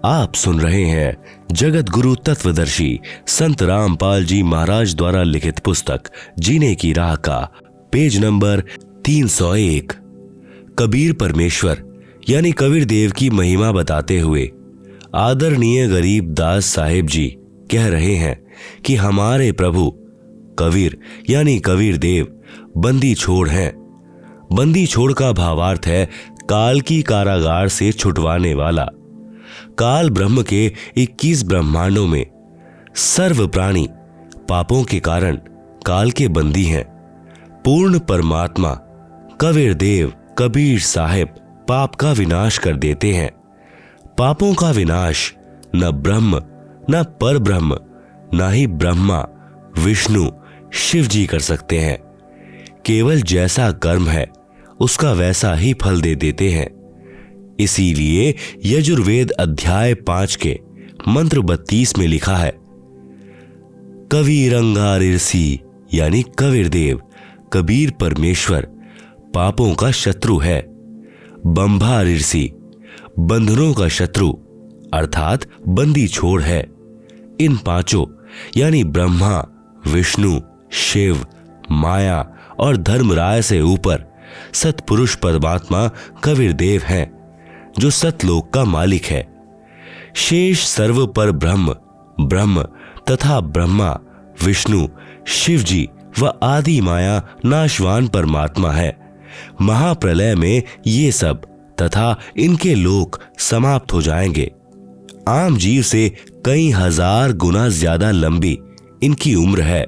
आप सुन रहे हैं जगत गुरु तत्वदर्शी संत रामपाल जी महाराज द्वारा लिखित पुस्तक जीने की राह का पेज नंबर 301। कबीर परमेश्वर यानी कबीर देव की महिमा बताते हुए आदरणीय गरीब दास साहेब जी कह रहे हैं कि हमारे प्रभु कबीर यानी कबीर देव बंदी छोड़ हैं। बंदी छोड़ का भावार्थ है काल की कारागार से छुटवाने वाला। काल ब्रह्म के 21 ब्रह्मांडों में सर्व प्राणी पापों के कारण काल के बंदी हैं। पूर्ण परमात्मा कबीर देव कबीर साहेब पाप का विनाश कर देते हैं। पापों का विनाश न ब्रह्म न पर ब्रह्म न ही ब्रह्मा विष्णु शिव जी कर सकते हैं। केवल जैसा कर्म है उसका वैसा ही फल दे देते हैं। इसीलिए यजुर्वेद अध्याय 5 के मंत्र 32 में लिखा है, कबीरंगारिसी यानी कबीर देव कबीर परमेश्वर पापों का शत्रु है। बंभारिसी बंधनों का शत्रु अर्थात बंदी छोड़ है। इन पांचों यानी ब्रह्मा विष्णु शिव माया और धर्मराय से ऊपर सतपुरुष परमात्मा कबीर देव हैं जो सतलोक का मालिक है। शेष सर्व पर ब्रह्म ब्रह्म तथा ब्रह्मा विष्णु शिव जी व आदि माया नाशवान परमात्मा है। महाप्रलय में ये सब तथा इनके लोक समाप्त हो जाएंगे। आम जीव से कई हजार गुना ज्यादा लंबी इनकी उम्र है,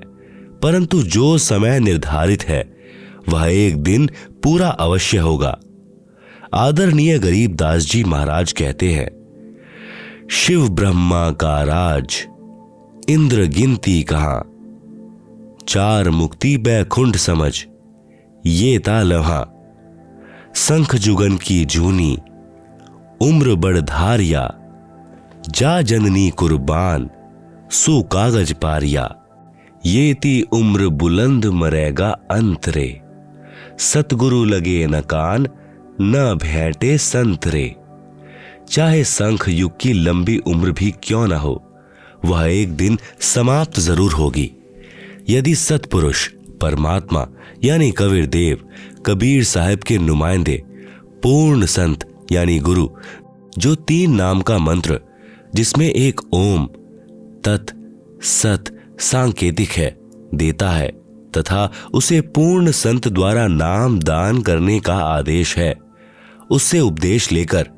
परंतु जो समय निर्धारित है वह एक दिन पूरा अवश्य होगा। आदरणीय गरीब दास जी महाराज कहते हैं, शिव ब्रह्मा का राज इंद्र गिनती कहां, चार मुक्ति बैकुंठ समझ ये तालहा, शंख जुगन की जूनी उम्र बढ़धारिया, जा जननी कुर्बान सो कागज पारिया, ये ती उम्र बुलंद मरेगा अंतरे, सतगुरु लगे न कान न भेंटे संतरे। चाहे शंख युग की लंबी उम्र भी क्यों न हो, वह एक दिन समाप्त जरूर होगी। यदि सतपुरुष परमात्मा यानी कबीर देव कबीर साहब के नुमाइंदे पूर्ण संत यानी गुरु जो 3 नाम का मंत्र जिसमें एक ओम तत् सत सांकेतिक है देता है तथा उसे पूर्ण संत द्वारा नाम दान करने का आदेश है, उससे उपदेश लेकर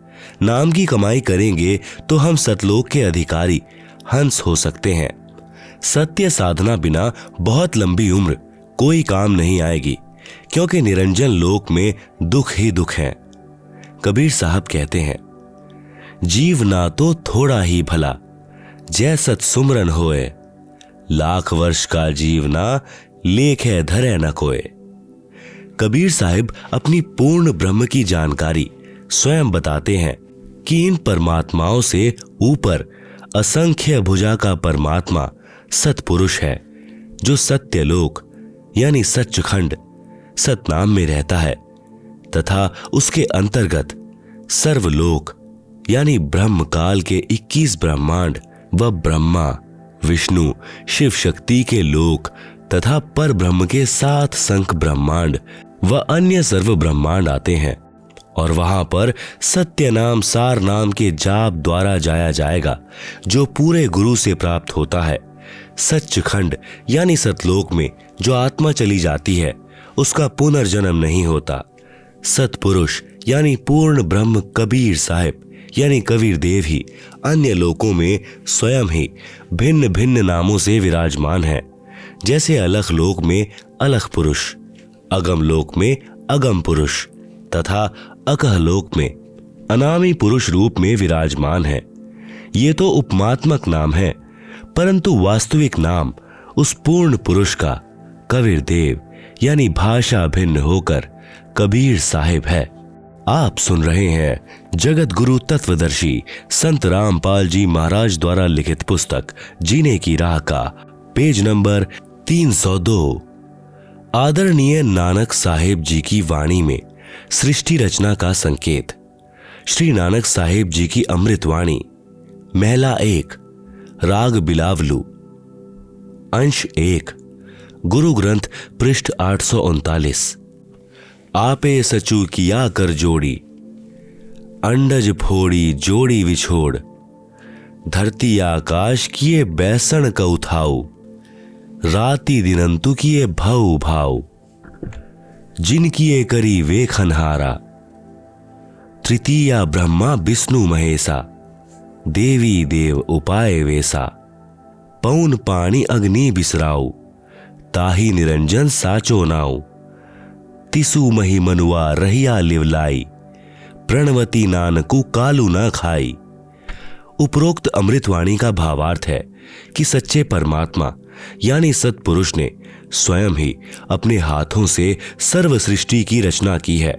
नाम की कमाई करेंगे तो हम सतलोक के अधिकारी हंस हो सकते हैं। सत्य साधना बिना बहुत लंबी उम्र कोई काम नहीं आएगी, क्योंकि निरंजन लोक में दुख ही दुख है। कबीर साहब कहते हैं, जीव ना तो थोड़ा ही भला जय सत सुमरन होए, लाख वर्ष का जीवना लेखे धरे न कोय। कबीर साहिब अपनी पूर्ण ब्रह्म की जानकारी स्वयं बताते हैं कि इन परमात्माओं से ऊपर असंख्य भुजा का परमात्मा सतपुरुष है जो सत्यलोक यानी सच्चखंड सतनाम में रहता है तथा उसके अंतर्गत सर्वलोक यानी ब्रह्म काल के 21 ब्रह्मांड व ब्रह्मा विष्णु शिव शक्ति के लोक तथा पर ब्रह्म के 7 संख ब्रह्मांड व अन्य सर्व ब्रह्मांड आते हैं और वहां पर सत्य नाम सार नाम के जाप द्वारा जाया जाएगा जो पूरे गुरु से प्राप्त होता है। सच्चखंड यानी सतलोक में जो आत्मा चली जाती है उसका पुनर्जन्म नहीं होता। सतपुरुष यानी पूर्ण ब्रह्म कबीर साहिब यानी कबीर देव ही अन्य लोकों में स्वयं ही भिन्न भिन्न नामों से विराजमान है। जैसे अलख लोक में अलख पुरुष, अगम लोक में अगम पुरुष तथा अकह लोक में अनामी पुरुष रूप में विराजमान है। ये तो उपमात्मक नाम है, परंतु वास्तविक नाम उस पूर्ण पुरुष का कबीर देव यानी भाषा भिन्न होकर कबीर साहिब है। आप सुन रहे हैं जगत गुरु तत्वदर्शी संत रामपाल जी महाराज द्वारा लिखित पुस्तक जीने की राह का पेज नंबर 302। आदरणीय नानक साहेब जी की वाणी में सृष्टि रचना का संकेत। श्री नानक साहेब जी की अमृत वाणी महला 1, राग बिलावलू। अंश 1, गुरु ग्रंथ, पृष्ठ 839। आपे सचू किया कर जोड़ी, अंडज फोड़ी जोड़ी विछोड़। धरती आकाश किए बैसन का उठाऊ, राति दिनंतु किए भव भाव। जिन किए करी वे खनहारा, तृतीया ब्रह्मा विष्णु महेशा। देवी देव उपाय वेसा, पौन पानी अग्नि बिसराऊ। ताही निरंजन साचो नाऊ, तिसु मही मनुआ रहिया लिवलाई। प्रणवती नानकु कालू न खाई। उपरोक्त अमृतवाणी का भावार्थ है कि सच्चे परमात्मा यानी सत्पुरुष ने स्वयं ही अपने हाथों से सर्व सृष्टि की रचना की है।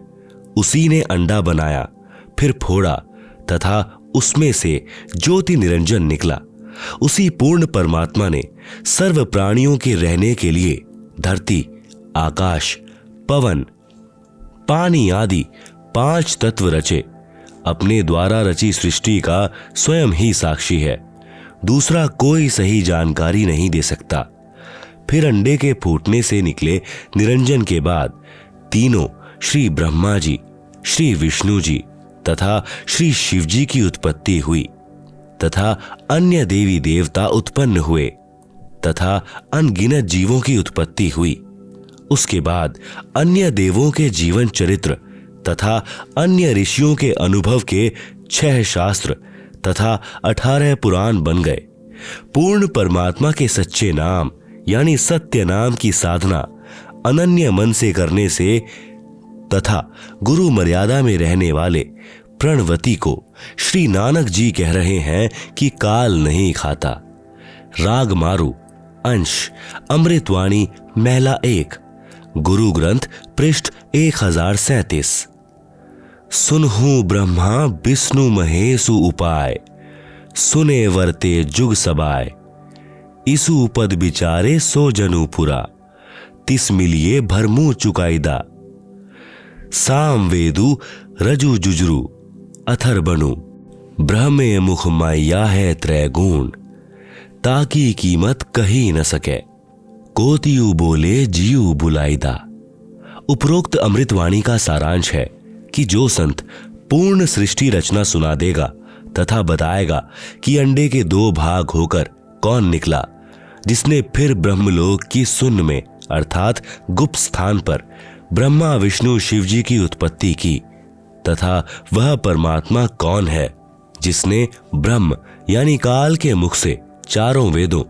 उसी ने अंडा बनाया, फिर फोड़ा तथा उसमें से ज्योति निरंजन निकला। उसी पूर्ण परमात्मा ने सर्व प्राणियों के रहने के लिए धरती, आकाश, पवन, पानी आदि 5 तत्व रचे। अपने द्वारा रची सृष्टि का स्वयं ही साक्षी है, दूसरा कोई सही जानकारी नहीं दे सकता। फिर अंडे के फूटने से निकले निरंजन के बाद तीनों श्री ब्रह्मा जी, श्री विष्णु जी तथा श्री शिव जी की उत्पत्ति हुई तथा अन्य देवी देवता उत्पन्न हुए तथा अनगिनत जीवों की उत्पत्ति हुई। उसके बाद अन्य देवों के जीवन चरित्र तथा अन्य ऋषियों के अनुभव के 6 शास्त्र तथा 18 पुराण बन गए। पूर्ण परमात्मा के सच्चे नाम यानी सत्य नाम की साधना अनन्य मन से करने से तथा गुरु मर्यादा में रहने वाले प्रणवती को श्री नानक जी कह रहे हैं कि काल नहीं खाता। राग मारू। अंश अमृतवाणी महला 1, गुरु ग्रंथ, पृष्ठ 1037। सुनहु ब्रह्मा विष्णु महेशु उपाय, सुने वर्ते जुग सबाय। इसु पद बिचारे सो जनु पुरा, तिस मिलिए भरमु चुकाईदा। साम वेदु रजु जुजरु अथर बनु, ब्रह्मे मुख माया है त्रैगुण। ताकी कीमत कही न सके, कोतियु बोले जीव बुलाईदा। उपरोक्त अमृतवाणी का सारांश है कि जो संत पूर्ण सृष्टि रचना सुना देगा तथा बताएगा कि अंडे के 2 भाग होकर कौन निकला, जिसने फिर ब्रह्मलोक की सुन्न में अर्थात गुप्त स्थान पर ब्रह्मा विष्णु शिव जी की उत्पत्ति की तथा वह परमात्मा कौन है जिसने ब्रह्म यानी काल के मुख से 4 वेदों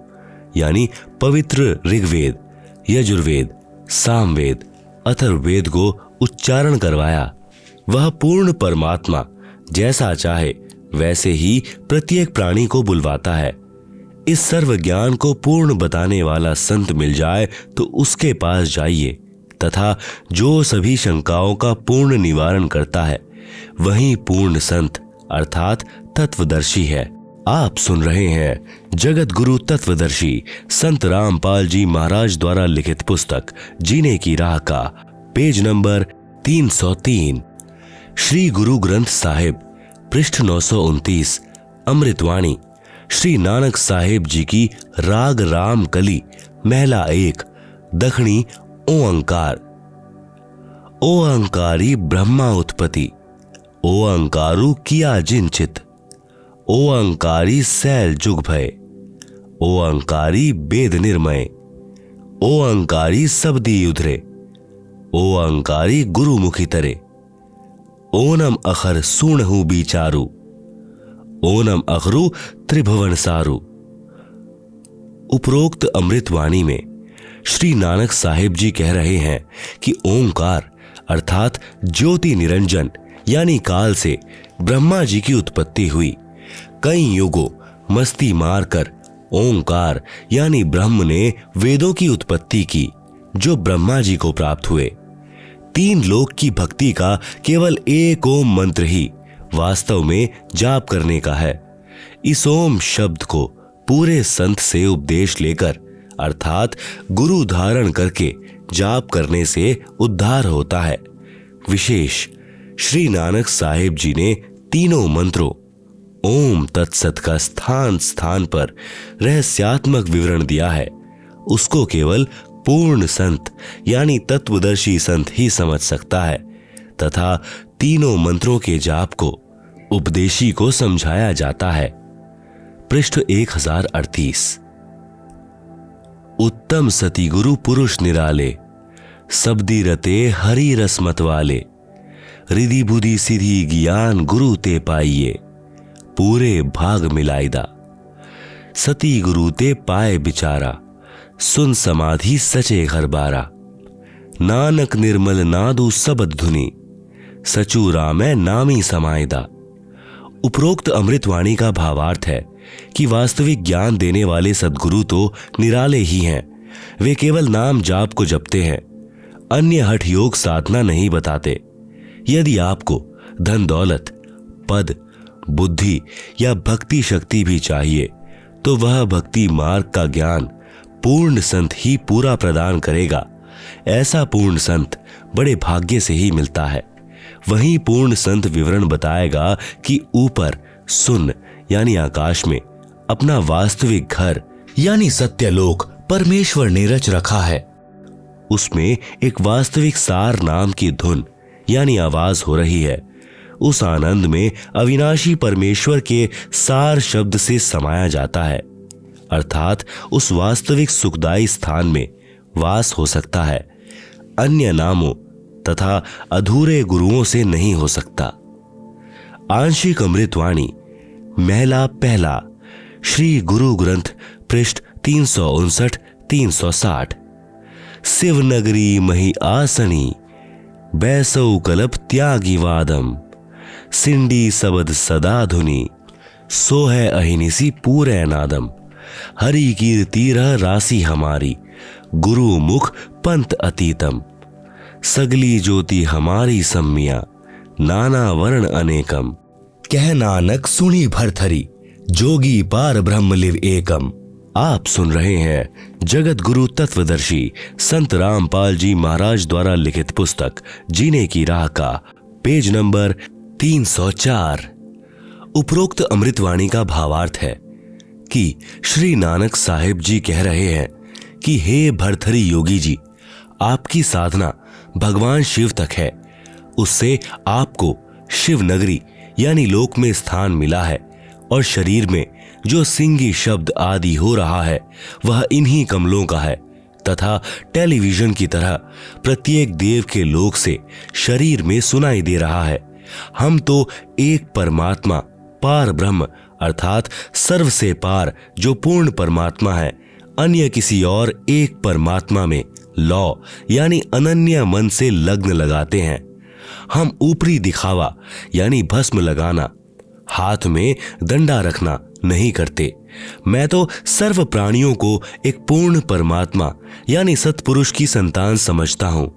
यानी पवित्र ऋग्वेद, यजुर्वेद, सामवेद, अथर्ववेद को उच्चारण करवाया। वह पूर्ण परमात्मा जैसा चाहे वैसे ही प्रत्येक प्राणी को बुलवाता है। इस सर्व ज्ञान को पूर्ण बताने वाला संत मिल जाए तो उसके पास जाइए तथा जो सभी शंकाओं का पूर्ण निवारण करता है वही पूर्ण संत अर्थात तत्वदर्शी है। आप सुन रहे हैं जगत गुरु तत्वदर्शी संत रामपाल जी महाराज द्वारा लिखित पुस्तक जीने की राह का पेज नंबर 303। श्री गुरु ग्रंथ साहिब, पृष्ठ 929। अमृतवाणी श्री नानक साहिब जी की राग राम कली महला 1, दखनी ओंकार। ओंकारी ब्रह्मा उत्पत्ति, ओंकारु किया जिनचित। ओंकारी सैल जुग भय, ओंकारी वेद निर्मय। ओंकारी सबदी उधरे, ओंकारी गुरुमुखी तरे। ओनम अखर सुनहु बिचारू, ओनम अखरु त्रिभुवन सारू। उपरोक्त अमृतवाणी में श्री नानक साहिब जी कह रहे हैं कि ओंकार अर्थात ज्योति निरंजन यानी काल से ब्रह्मा जी की उत्पत्ति हुई। कई युगों मस्ती मारकर ओंकार यानी ब्रह्म ने वेदों की उत्पत्ति की जो ब्रह्मा जी को प्राप्त हुए। 3 लोक की भक्ति का केवल एक ओम मंत्र ही वास्तव में जाप करने का है। इस ओम शब्द को पूरे संत से उपदेश लेकर अर्थात गुरु धारण करके जाप करने से उद्धार होता है। विशेष श्री नानक साहिब जी ने तीनों मंत्रों ओम तत्सत का स्थान स्थान पर रहस्यात्मक विवरण दिया है, उसको केवल पूर्ण संत यानी तत्वदर्शी संत ही समझ सकता है तथा तीनों मंत्रों के जाप को उपदेशी को समझाया जाता है। पृष्ठ 1038। उत्तम सती गुरु पुरुष निराले, सबदी रते हरि रसमत वाले, रिधि बुद्धि सिद्धि ज्ञान गुरु ते पाइये, पूरे भाग मिलाइदा। सती गुरु ते पाए बिचारा, सुन समाधि सचे घर बारा। नानक निर्मल नादु सबद धुनी, सचू रामै नामी समायदा। उपरोक्त अमृतवाणी का भावार्थ है कि वास्तविक ज्ञान देने वाले सद्गुरु तो निराले ही हैं। वे केवल नाम जाप को जपते हैं, अन्य हठ योग साधना नहीं बताते। यदि आपको धन दौलत, पद, बुद्धि या भक्ति शक्ति भी चाहिए तो वह भक्ति मार्ग का ज्ञान पूर्ण संत ही पूरा प्रदान करेगा। ऐसा पूर्ण संत बड़े भाग्य से ही मिलता है। वहीं पूर्ण संत विवरण बताएगा कि ऊपर सुन यानी आकाश में अपना वास्तविक घर यानी सत्यलोक परमेश्वर ने रच रखा है। उसमें एक वास्तविक सार नाम की धुन यानी आवाज हो रही है। उस आनंद में अविनाशी परमेश्वर के सार शब्द से समाया जाता है, अर्थात उस वास्तविक सुखदायी स्थान में वास हो सकता है। अन्य नामों तथा अधूरे गुरुओं से नहीं हो सकता। आंशिक अमृतवाणी महला पहला, श्री गुरु ग्रंथ, पृष्ठ 359-360। शिवनगरी मही आसनी, बैसौ कलप त्यागी वादम, सिंडी सबद सदा धुनी, सो है अहिनिसी पूरे नादम। हरि कीर्ति रह राशि हमारी, गुरु मुख पंथ अतीतम। सगली ज्योति हमारी सम्मिया, नाना वर्ण अनेकम। कह नानक सुनी भरथरी, जोगी पार ब्रह्म लिव एकम। आप सुन रहे हैं जगत गुरु तत्वदर्शी संत रामपाल जी महाराज द्वारा लिखित पुस्तक जीने की राह का पेज नंबर 304। उपरोक्त अमृतवाणी का भावार्थ है कि श्री नानक साहिब जी कह रहे हैं कि हे भरथरी योगी जी, आपकी साधना भगवान शिव तक है। उससे आपको शिव नगरी यानी लोक में स्थान मिला है और शरीर में जो सिंगी शब्द आदि हो रहा है वह इन्हीं कमलों का है तथा टेलीविजन की तरह प्रत्येक देव के लोक से शरीर में सुनाई दे रहा है। हम तो एक परमात्मा पार ब्रह्म अर्थात सर्व से पार जो पूर्ण परमात्मा है, अन्य किसी और एक परमात्मा में लौ यानी अनन्य मन से लग्न लगाते हैं। हम ऊपरी दिखावा यानी भस्म लगाना, हाथ में डंडा रखना नहीं करते। मैं तो सर्व प्राणियों को एक पूर्ण परमात्मा यानी सत्पुरुष की संतान समझता हूं।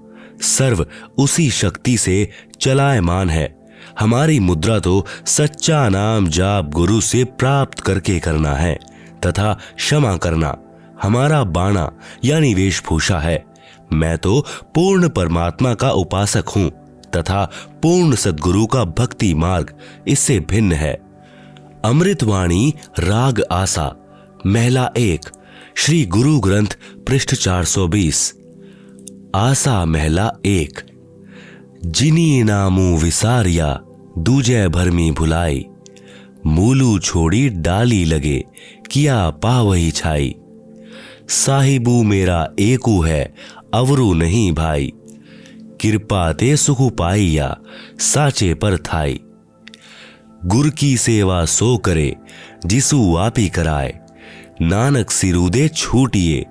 सर्व उसी शक्ति से चलायमान है। हमारी मुद्रा तो सच्चा नाम जाप गुरु से प्राप्त करके करना है तथा क्षमा करना हमारा बाणा यानी वेशभूषा है। मैं तो पूर्ण परमात्मा का उपासक हूं तथा पूर्ण सद्गुरु का भक्ति मार्ग इससे भिन्न है। अमृतवाणी राग आसा महला 1, श्री गुरु ग्रंथ, पृष्ठ 420। आसा महला 1। जिनी नामू विसारिया, दूजे भरमी भुलाई, मूलू छोड़ी डाली लगे, किया पावही छाई। साहिबू मेरा एकू है, अवरू नहीं भाई, कृपा ते सुख पाइया, साचे पर थाई। गुर की सेवा सो करे, जिसु आपी कराए, नानक सिरुदे छूटिए,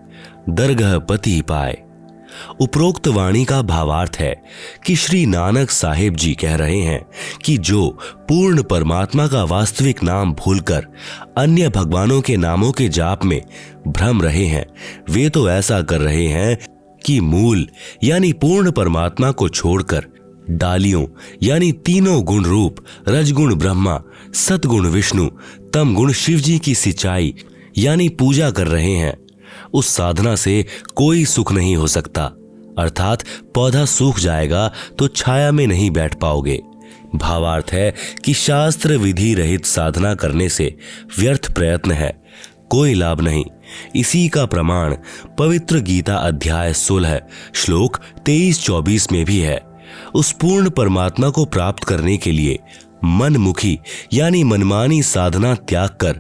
दरगह पति पाए। उपरोक्त वाणी का भावार्थ है कि श्री नानक साहिब जी कह रहे हैं कि जो पूर्ण परमात्मा का वास्तविक नाम भूलकर अन्य भगवानों के नामों के जाप में भ्रम रहे हैं, वे तो ऐसा कर रहे हैं कि मूल यानी पूर्ण परमात्मा को छोड़कर डालियों यानी तीनों गुण रूप रजगुण ब्रह्मा, सतगुण विष्णु, तमगुण शिव जी की सिंचाई यानी पूजा कर रहे हैं। उस साधना से कोई सुख नहीं हो सकता, अर्थात पौधा सूख जाएगा तो छाया में नहीं बैठ पाओगे। भावार्थ है कि शास्त्र विधि रहित साधना करने से व्यर्थ प्रयत्न है, कोई लाभ नहीं। इसी का प्रमाण पवित्र गीता अध्याय 16 श्लोक 23-24 में भी है। उस पूर्ण परमात्मा को प्राप्त करने के लिए मनमुखी यानी मनमानी साधना त्याग कर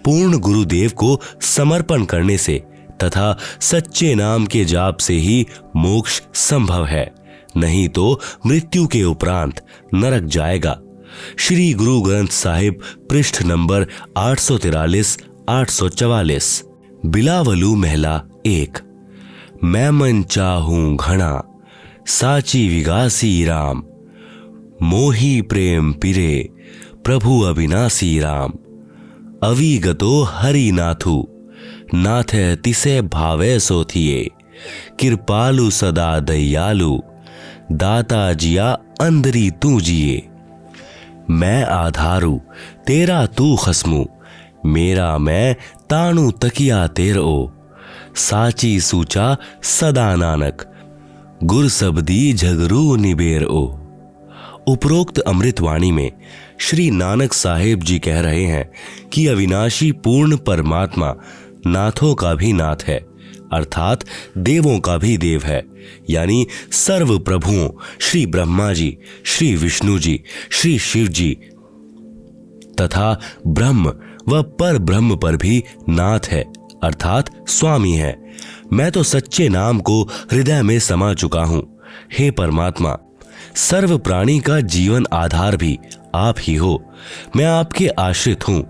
पूर्ण गुरुदेव को समर्पण करने से तथा सच्चे नाम के जाप से ही मोक्ष संभव है, नहीं तो मृत्यु के उपरांत नरक जाएगा। श्री गुरु ग्रंथ साहिब पृष्ठ नंबर 843-844। बिलावलू महला 1। मैं मन चाहूं घना साची विगासी राम, मोही प्रेम पिरे प्रभु अविनाशी राम। अविगतो हरि नाथु नाथ तिसे भावे सोथिए, कृपालु सदा दयालु दाता जिया अंदरी तू जिए। मैं आधारू तेरा तू खसमू, मेरा मैं ताणु तकिया तेरो, साची सूचा सदा नानक गुर सबदी झगरू निबेर ओ। उपरोक्त अमृतवाणी में श्री नानक साहेब जी कह रहे हैं कि अविनाशी पूर्ण परमात्मा नाथों का भी नाथ है, अर्थात देवों का भी देव है, यानी सर्व प्रभुओं श्री ब्रह्मा जी, श्री विष्णु जी, श्री शिव जी तथा ब्रह्म व पर ब्रह्म पर भी नाथ है, अर्थात स्वामी है। मैं तो सच्चे नाम को हृदय में समा चुका हूं। हे परमात्मा, सर्व प्राणी का जीवन आधार भी आप ही हो। मैं आपके आश्रित हूं,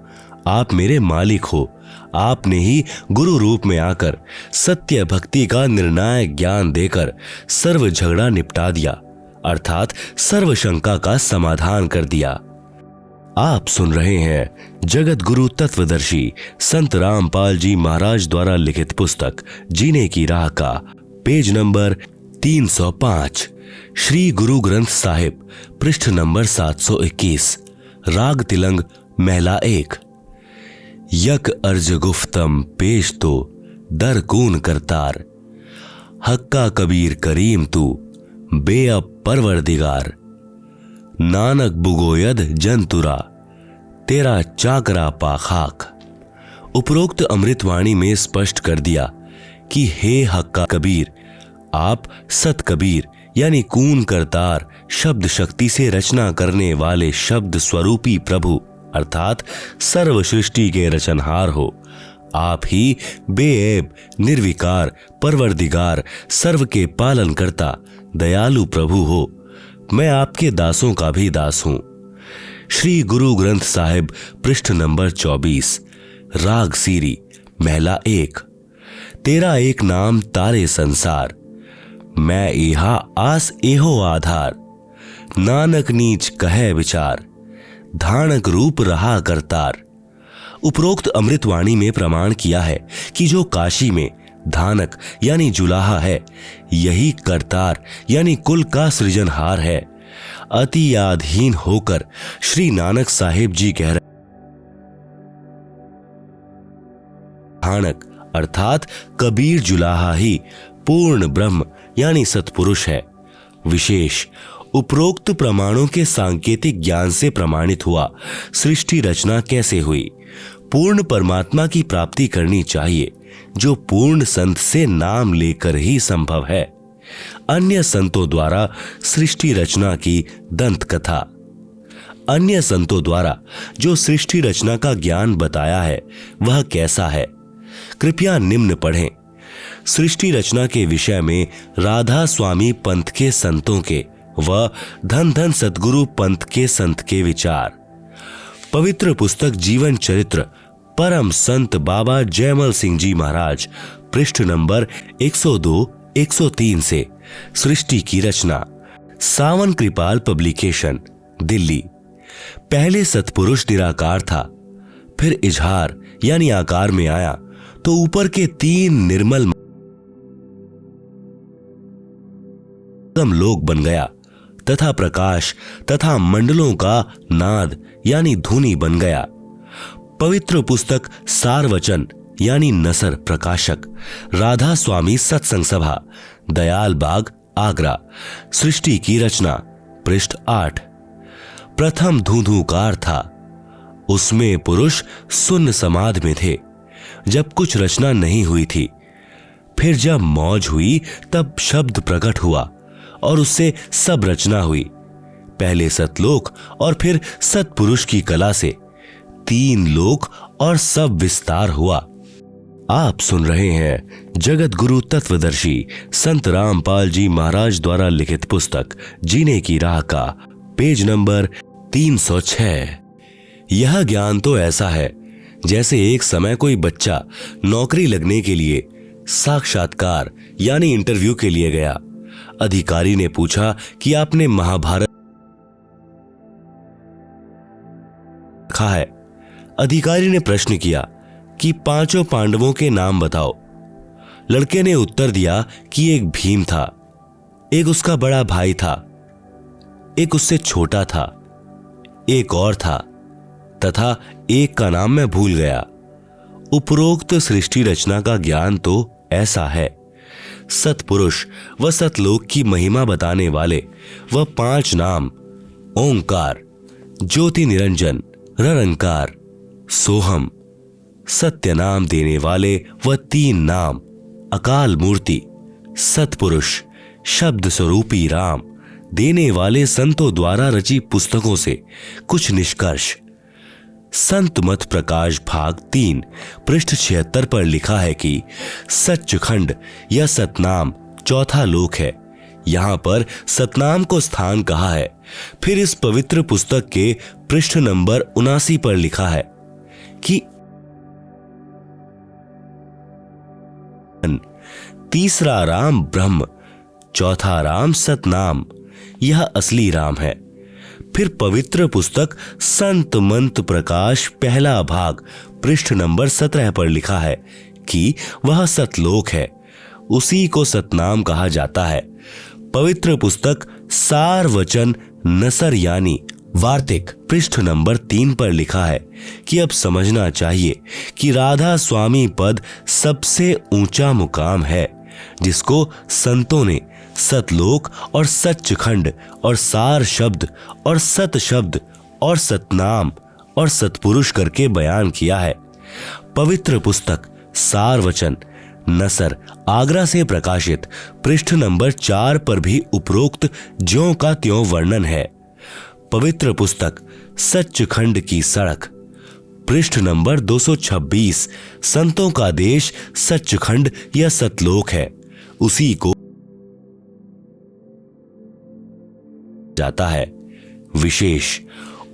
आप मेरे मालिक हो। आपने ही गुरु रूप में आकर सत्य भक्ति का निर्णायक ज्ञान देकर सर्व झगड़ा निपटा दिया, अर्थात सर्व शंका का समाधान कर दिया। आप सुन रहे हैं जगत गुरु तत्वदर्शी संत रामपाल जी महाराज द्वारा लिखित पुस्तक जीने की राह का पेज नंबर 305, श्री गुरु ग्रंथ साहिब पृष्ठ नंबर 721, राग तिलंग महला 1। यक अर्ज गुफ्तम पेश तो दर कून करतार, हक्का कबीर करीम तू बेअब परवरदिगार। नानक बुगोयद जंतुरा तेरा चाकरा पाखाक। उपरोक्त अमृतवाणी में स्पष्ट कर दिया कि हे हक्का कबीर, आप सत कबीर यानी कून करतार शब्द शक्ति से रचना करने वाले शब्द स्वरूपी प्रभु अर्थात सर्व सृष्टि के रचनहार हो। आप ही बेऐब निर्विकार परवरदिगार सर्व के पालन करता दयालु प्रभु हो। मैं आपके दासों का भी दास हूं। श्री गुरु ग्रंथ साहिब पृष्ठ नंबर 24, राग सीरी महला 1। तेरा एक नाम तारे संसार, मैं इहा आस एहो आधार। नानक नीच कहे विचार, धानक रूप रहा करतार। उपरोक्त अमृतवाणी में प्रमाण किया है कि जो काशी में धानक यानी जुलाहा है, यही करतार यानी कुल का सृजनहार है। अति यादहीन होकर श्री नानक साहेब जी कह रहे धानक अर्थात कबीर जुलाहा ही पूर्ण ब्रह्म यानी सत्पुरुष है। विशेष उपरोक्त प्रमाणों के सांकेतिक ज्ञान से प्रमाणित हुआ सृष्टि रचना कैसे हुई। पूर्ण परमात्मा की प्राप्ति करनी चाहिए, जो पूर्ण संत से नाम लेकर ही संभव है। अन्य संतों द्वारा सृष्टि रचना की दंत कथा। अन्य संतों द्वारा जो सृष्टि रचना का ज्ञान बताया है वह कैसा है, कृपया निम्न पढ़ें। सृष्टि रचना के विषय में राधा स्वामी पंथ के संतों के व धन धन सतगुरु पंथ के संत के विचार। पवित्र पुस्तक जीवन चरित्र परम संत बाबा जयमल सिंह जी महाराज पृष्ठ नंबर 102-103 से सृष्टि की रचना, सावन कृपाल पब्लिकेशन दिल्ली। पहले सतपुरुष निराकार था, फिर इजहार यानी आकार में आया तो ऊपर के 3 निर्मल लोक बन गया तथा प्रकाश तथा मंडलों का नाद यानी धुनी बन गया। पवित्र पुस्तक सारवचन यानी नसर प्रकाशक राधा स्वामी सत्संग सभा दयाल बाग आगरा, सृष्टि की रचना पृष्ठ 8। प्रथम धूंधूकार था। उसमें पुरुष सुन्न समाधि में थे जब कुछ रचना नहीं हुई थी। फिर जब मौज हुई तब शब्द प्रकट हुआ और उससे सब रचना हुई। पहले सतलोक और फिर सतपुरुष की कला से 3 लोक और सब विस्तार हुआ। आप सुन रहे हैं जगत गुरु तत्वदर्शी संत रामपाल जी महाराज द्वारा लिखित पुस्तक जीने की राह का पेज नंबर 306। यह ज्ञान तो ऐसा है जैसे एक समय कोई बच्चा नौकरी लगने के लिए साक्षात्कार यानी इंटरव्यू के लिए गया। अधिकारी ने पूछा कि आपने महाभारत लिखा है। अधिकारी ने प्रश्न किया कि 5 पांडवों के नाम बताओ। लड़के ने उत्तर दिया कि एक भीम था, एक उसका बड़ा भाई था, एक उससे छोटा था, एक और था तथा एक का नाम मैं भूल गया। उपरोक्त सृष्टि रचना का ज्ञान तो ऐसा है। सतपुरुष व सतलोक की महिमा बताने वाले वह 5 नाम ओंकार, ज्योति निरंजन, निरंकार, सोहम, सत्य नाम देने वाले वह 3 नाम अकाल मूर्ति, सतपुरुष, शब्द स्वरूपी राम देने वाले संतों द्वारा रची पुस्तकों से कुछ निष्कर्ष। संत मत प्रकाश भाग 3 पृष्ठ 76 पर लिखा है कि सच्चखंड या सतनाम चौथा लोक है। यहां पर सतनाम को स्थान कहा है। फिर इस पवित्र पुस्तक के पृष्ठ नंबर 79 पर लिखा है कि तीसरा राम ब्रह्म, चौथा राम सतनाम, यह असली राम है। फिर पवित्र पुस्तक संत मंत प्रकाश पहला भाग पृष्ठ नंबर 17 पर लिखा है कि वह सतलोक है, उसी को सतनाम कहा जाता है। पवित्र पुस्तक सार वचन नसर यानी वार्तिक पृष्ठ नंबर 3 पर लिखा है कि अब समझना चाहिए कि राधा स्वामी पद सबसे ऊंचा मुकाम है, जिसको संतों ने सतलोक और सच्चखंड और सार शब्द और सत शब्द और सतनाम और सतपुरुष करके बयान किया है। पवित्र पुस्तक सार वचन नसर आगरा से प्रकाशित पृष्ठ नंबर 4 पर भी उपरोक्त ज्यों का त्यों वर्णन है। पवित्र पुस्तक सच्चखंड की सड़क पृष्ठ नंबर 226 संतों का देश सच्चखंड या सतलोक है, उसी को जाता है। विशेष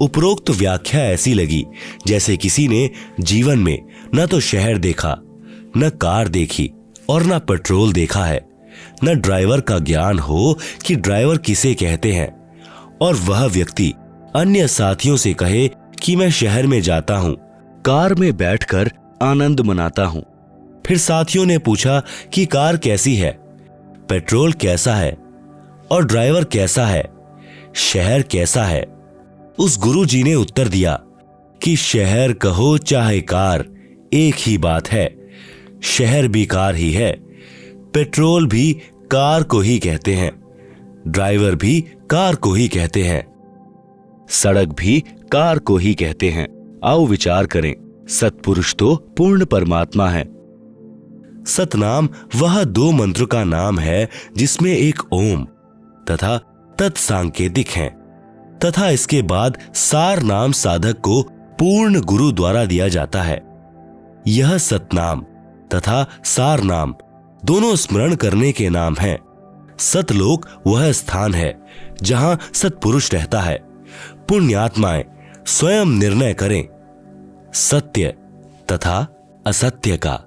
उपरोक्त व्याख्या ऐसी लगी जैसे किसी ने जीवन में न तो शहर देखा, न कार देखी और न पेट्रोल देखा है, न ड्राइवर का ज्ञान हो कि ड्राइवर किसे कहते हैं, और वह व्यक्ति अन्य साथियों से कहे कि मैं शहर में जाता हूं, कार में बैठकर आनंद मनाता हूं। फिर साथियों ने पूछा कि कार कैसी है, पेट्रोल कैसा है और ड्राइवर कैसा है, शहर कैसा है। उस गुरु जी ने उत्तर दिया कि शहर कहो चाहे कार, एक ही बात है। शहर भी कार ही है, पेट्रोल भी कार को ही कहते हैं, ड्राइवर भी कार को ही कहते हैं, सड़क भी कार को ही कहते हैं। आओ विचार करें, सतपुरुष तो पूर्ण परमात्मा है। सतनाम वह 2 मंत्र का नाम है जिसमें एक ओम तथा तत्सांकेतिक है, तथा इसके बाद सार नाम साधक को पूर्ण गुरु द्वारा दिया जाता है। यह सतनाम तथा सार नाम दोनों स्मरण करने के नाम हैं। सतलोक वह स्थान है जहां सतपुरुष रहता है। पुण्यात्माएं स्वयं निर्णय करें सत्य तथा असत्य का।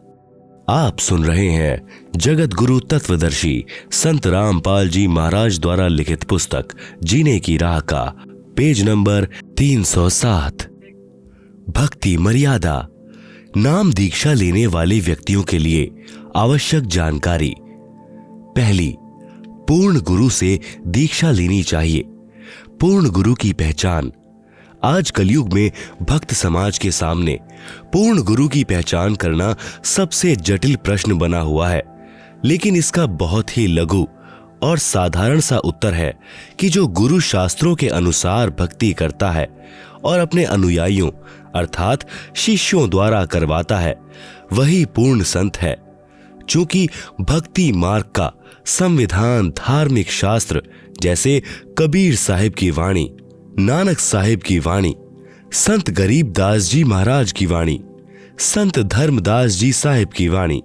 आप सुन रहे हैं जगत गुरु तत्वदर्शी संत रामपाल जी महाराज द्वारा लिखित पुस्तक जीने की राह का पेज नंबर 307। भक्ति मर्यादा। नाम दीक्षा लेने वाले व्यक्तियों के लिए आवश्यक जानकारी। पहली, पूर्ण गुरु से दीक्षा लेनी चाहिए। पूर्ण गुरु की पहचान। आज कलयुग में भक्त समाज के सामने पूर्ण गुरु की पहचान करना सबसे जटिल प्रश्न बना हुआ है, लेकिन इसका बहुत ही लघु और साधारण सा उत्तर है कि जो गुरु शास्त्रों के अनुसार भक्ति करता है और अपने अनुयायियों अर्थात शिष्यों द्वारा करवाता है वही पूर्ण संत है। चूंकि भक्ति मार्ग का संविधान धार्मिक शास्त्र जैसे कबीर साहिब की वाणी, नानक साहिब की वाणी, संत गरीबदास जी महाराज की वाणी, संत धर्मदास जी साहिब की वाणी,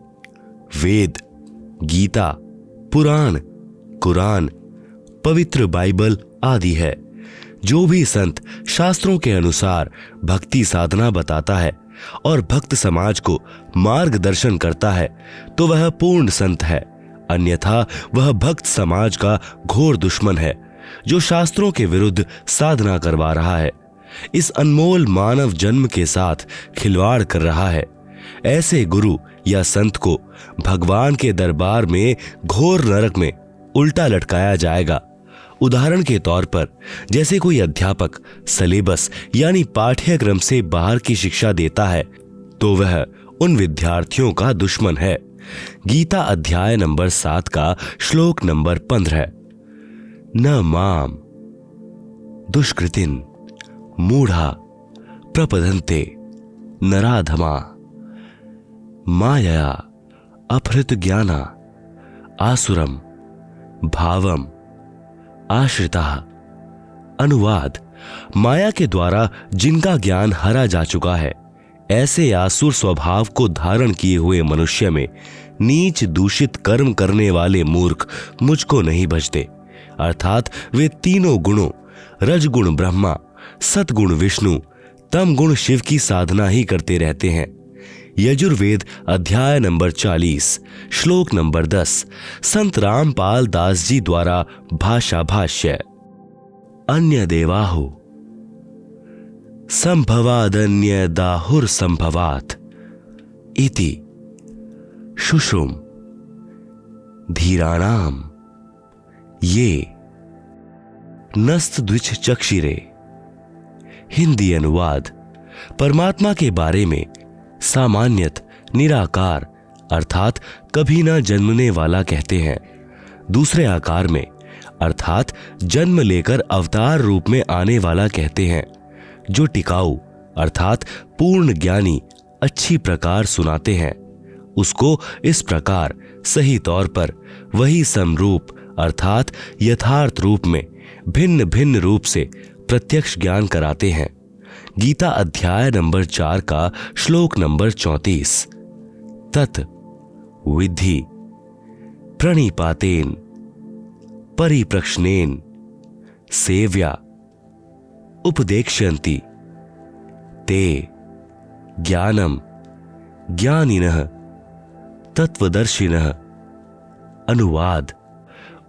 वेद, गीता, पुराण, कुरान, पवित्र बाइबल आदि है। जो भी संत शास्त्रों के अनुसार भक्ति साधना बताता है और भक्त समाज को मार्गदर्शन करता है तो वह पूर्ण संत है। अन्यथा वह भक्त समाज का घोर दुश्मन है जो शास्त्रों के विरुद्ध साधना करवा रहा है, इस अनमोल मानव जन्म के साथ खिलवाड़ कर रहा है। ऐसे गुरु या संत को भगवान के दरबार में घोर नरक में उल्टा लटकाया जाएगा। उदाहरण के तौर पर जैसे कोई अध्यापक सिलेबस यानी पाठ्यक्रम से बाहर की शिक्षा देता है तो वह उन विद्यार्थियों का दुश्मन है। गीता अध्याय नंबर 7 का श्लोक नंबर 15। न माम दुष्कृतिन मूढ़ा प्रपदन्ते नराधमा मायया अपहृत ज्ञाना आसुरम भावम आश्रिता। अनुवाद: माया के द्वारा जिनका ज्ञान हरा जा चुका है ऐसे आसुर स्वभाव को धारण किए हुए मनुष्य में नीच दूषित कर्म करने वाले मूर्ख मुझको नहीं भजते। अर्थात वे तीनों गुणों रजगुण ब्रह्मा, सतगुण विष्णु, तम गुण शिव की साधना ही करते रहते हैं। यजुर्वेद अध्याय नंबर 40 श्लोक नंबर 10 संत रामपाल दास जी द्वारा भाषा भाष्य। अन्य देवाहु संभवादन्य दाहुर संभवात इति शुश्रुम धीराणाम ये नस्त द्विच चक्षिरे। हिंदी अनुवाद: परमात्मा के बारे में सामान्यत निराकार अर्थात कभी न जन्मने वाला कहते हैं। दूसरे आकार में अर्थात जन्म लेकर अवतार रूप में आने वाला कहते हैं। जो टिकाऊ अर्थात पूर्ण ज्ञानी अच्छी प्रकार सुनाते हैं उसको इस प्रकार सही तौर पर वही समरूप अर्थात यथार्थ रूप में भिन्न भिन्न रूप से प्रत्यक्ष ज्ञान कराते हैं। गीता अध्याय नंबर 4 का श्लोक नंबर 34। तत् विद्धि प्रणिपातेन परिप्रश्नेन सेव्या उपदेक्ष्यन्ति ते ज्ञानम ज्ञानिनः तत्वदर्शिनः। अनुवाद: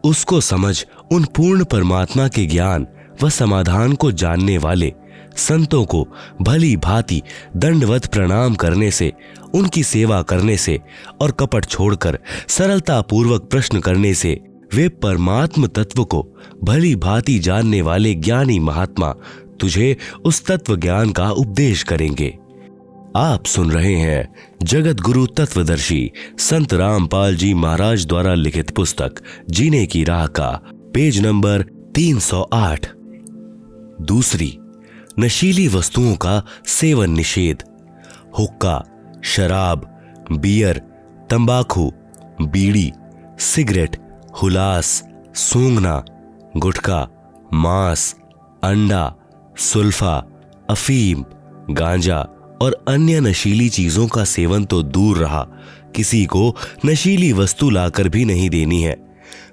उसको समझ उन पूर्ण परमात्मा के ज्ञान व समाधान को जानने वाले संतों को भली भांति दंडवत प्रणाम करने से, उनकी सेवा करने से और कपट छोड़कर सरलता पूर्वक प्रश्न करने से वे परमात्म तत्व को भली भांति जानने वाले ज्ञानी महात्मा तुझे उस तत्व ज्ञान का उपदेश करेंगे। आप सुन रहे हैं जगत गुरु तत्वदर्शी संत रामपाल जी महाराज द्वारा लिखित पुस्तक जीने की राह का पेज नंबर 308। दूसरी, नशीली वस्तुओं का सेवन निषेध। हुक्का, शराब, बियर, तंबाकू, बीड़ी, सिगरेट, हुलास, सूंघना, गुटखा, मांस, अंडा, सुल्फा, अफीम, गांजा और अन्य नशीली चीजों का सेवन तो दूर रहा, किसी को नशीली वस्तु लाकर भी नहीं देनी है।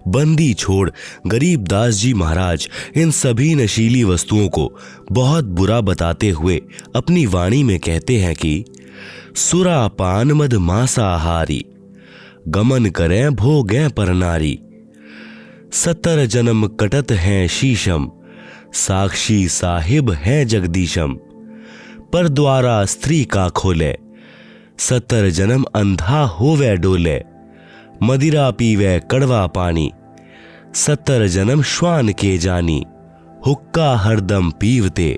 बंदी छोड़ गरीबदास जी महाराज इन सभी नशीली वस्तुओं को बहुत बुरा बताते हुए अपनी वाणी में कहते हैं कि सुरा पान मद मांसाहारी गमन करें भोगें पर नारी। 70 जन्म कटत हैं शीशम साक्षी साहिब हैं जगदीशम। पर द्वारा स्त्री का खोले 70 जन्म अंधा होवे डोले। मदिरा पीवे कड़वा पानी 70 जन्म श्वान के जानी। हुक्का हरदम पीवते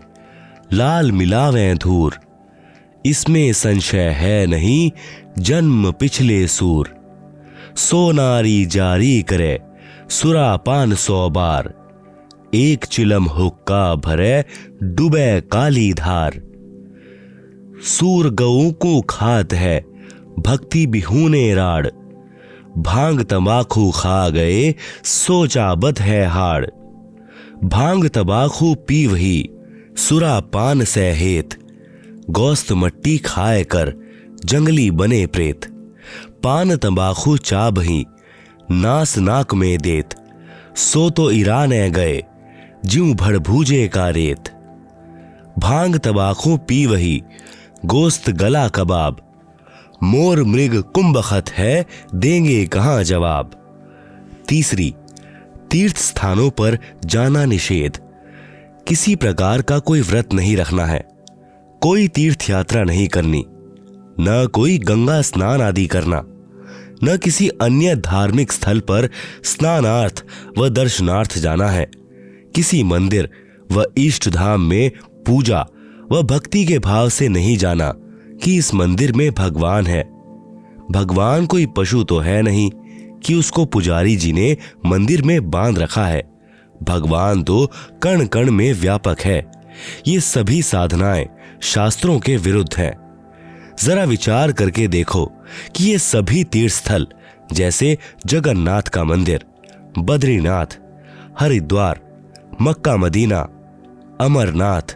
लाल मिलावें धूर। इसमें संशय है नहीं जन्म पिछले सूर। सो नारी जारी करे सुरापान 100 बार, एक चिलम हुक्का भरे डूबे काली धार। सूर गऊ को खात है भक्ति बिहूने राड़, भांग तंबाकू खा गए सोचा बद है हाड़। भांग तंबाकू पी वही सुरा पान से हेत, गोस्त मट्टी खाए कर जंगली बने प्रेत। पान तंबाकू चा बही नास नाक में देत, सो तो ईराने गए ज्यों भड़भूजे का रेत। भांग तंबाकू पी वही गोस्त गला कबाब, मोर मृग कुंभखत है देंगे कहां जवाब। तीसरी, तीर्थ स्थानों पर जाना निषेध। किसी प्रकार का कोई व्रत नहीं रखना है, कोई तीर्थ यात्रा नहीं करनी, न कोई गंगा स्नान आदि करना, न किसी अन्य धार्मिक स्थल पर स्नानार्थ व दर्शनार्थ जाना है। किसी मंदिर व इष्ट धाम में पूजा व भक्ति के भाव से नहीं जाना कि इस मंदिर में भगवान है। भगवान कोई पशु तो है नहीं कि उसको पुजारी जी ने मंदिर में बांध रखा है। भगवान तो कण कण में व्यापक है। ये सभी साधनाएं शास्त्रों के विरुद्ध हैं। जरा विचार करके देखो कि ये सभी तीर्थ स्थल जैसे जगन्नाथ का मंदिर, बद्रीनाथ, हरिद्वार, मक्का मदीना, अमरनाथ,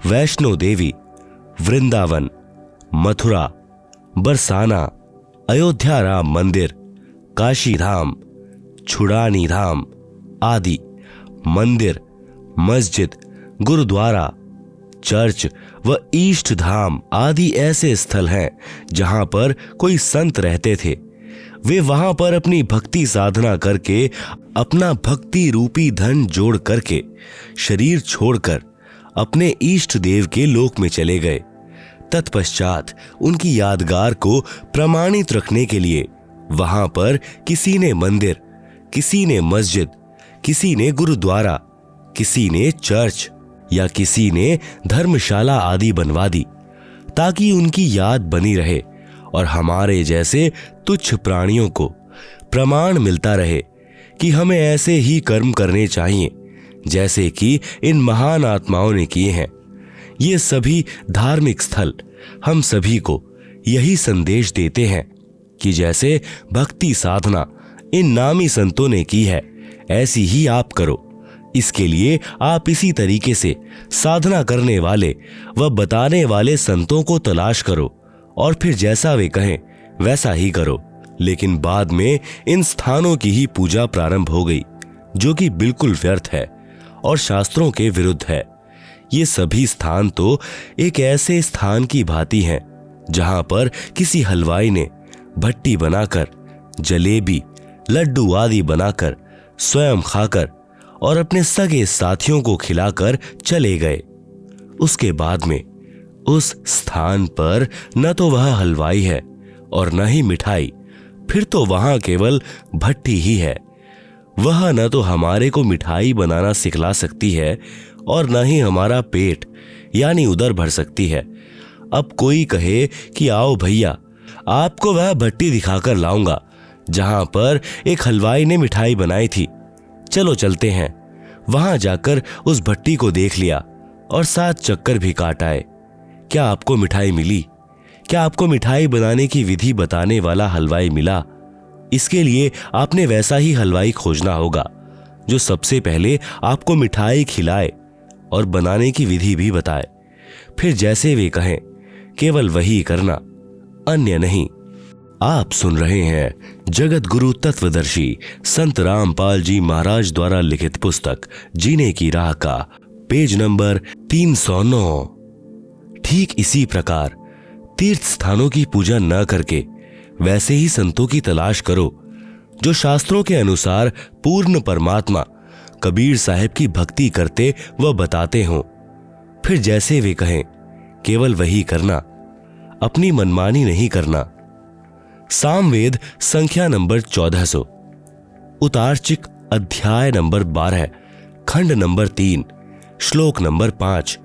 वैष्णो देवी, वृंदावन, मथुरा, बरसाना, अयोध्या राम मंदिर, काशी धाम, छुड़ानी धाम आदि मंदिर, मस्जिद, गुरुद्वारा, चर्च व ईष्ट धाम आदि ऐसे स्थल हैं जहां पर कोई संत रहते थे। वे वहां पर अपनी भक्ति साधना करके अपना भक्ति रूपी धन जोड़ करके शरीर छोड़कर अपने इष्ट देव के लोक में चले गए। तत्पश्चात उनकी यादगार को प्रमाणित रखने के लिए वहां पर किसी ने मंदिर, किसी ने मस्जिद, किसी ने गुरुद्वारा, किसी ने चर्च या किसी ने धर्मशाला आदि बनवा दी, ताकि उनकी याद बनी रहे और हमारे जैसे तुच्छ प्राणियों को प्रमाण मिलता रहे कि हमें ऐसे ही कर्म करने चाहिए जैसे कि इन महान आत्माओं ने किए हैं। ये सभी धार्मिक स्थल हम सभी को यही संदेश देते हैं कि जैसे भक्ति साधना इन नामी संतों ने की है, ऐसी ही आप करो। इसके लिए आप इसी तरीके से साधना करने वाले व बताने वाले संतों को तलाश करो और फिर जैसा वे कहें वैसा ही करो। लेकिन बाद में इन स्थानों की ही पूजा प्रारंभ हो गई, जो कि बिल्कुल व्यर्थ है और शास्त्रों के विरुद्ध है। ये सभी स्थान तो एक ऐसे स्थान की भांति हैं जहां पर किसी हलवाई ने भट्टी बनाकर जलेबी, लड्डू आदि बनाकर स्वयं खाकर और अपने सगे साथियों को खिलाकर चले गए। उसके बाद में उस स्थान पर न तो वह हलवाई है और न ही मिठाई, फिर तो वहां केवल भट्टी ही है। वह न तो हमारे को मिठाई बनाना सिखला सकती है और न ही हमारा पेट यानी उदर भर सकती है। अब कोई कहे कि आओ भैया, आपको वह भट्टी दिखाकर लाऊंगा जहां पर एक हलवाई ने मिठाई बनाई थी, चलो चलते हैं। वहां जाकर उस भट्टी को देख लिया और 7 चक्कर भी काट आए। क्या आपको मिठाई मिली? क्या आपको मिठाई बनाने की विधि बताने वाला हलवाई मिला? इसके लिए आपने वैसा ही हलवाई खोजना होगा जो सबसे पहले आपको मिठाई खिलाए और बनाने की विधि भी बताए। फिर जैसे वे कहें केवल वही करना, अन्य नहीं। आप सुन रहे हैं जगत गुरु तत्वदर्शी संत रामपाल जी महाराज द्वारा लिखित पुस्तक जीने की राह का पेज नंबर 309। ठीक इसी प्रकार तीर्थ स्थानों की पूजा न करके वैसे ही संतों की तलाश करो जो शास्त्रों के अनुसार पूर्ण परमात्मा कबीर साहिब की भक्ति करते व बताते हों। फिर जैसे वे कहें केवल वही करना, अपनी मनमानी नहीं करना। सामवेद संख्या नंबर 1400, उतारचिक अध्याय नंबर 12, खंड नंबर 3, श्लोक नंबर 5,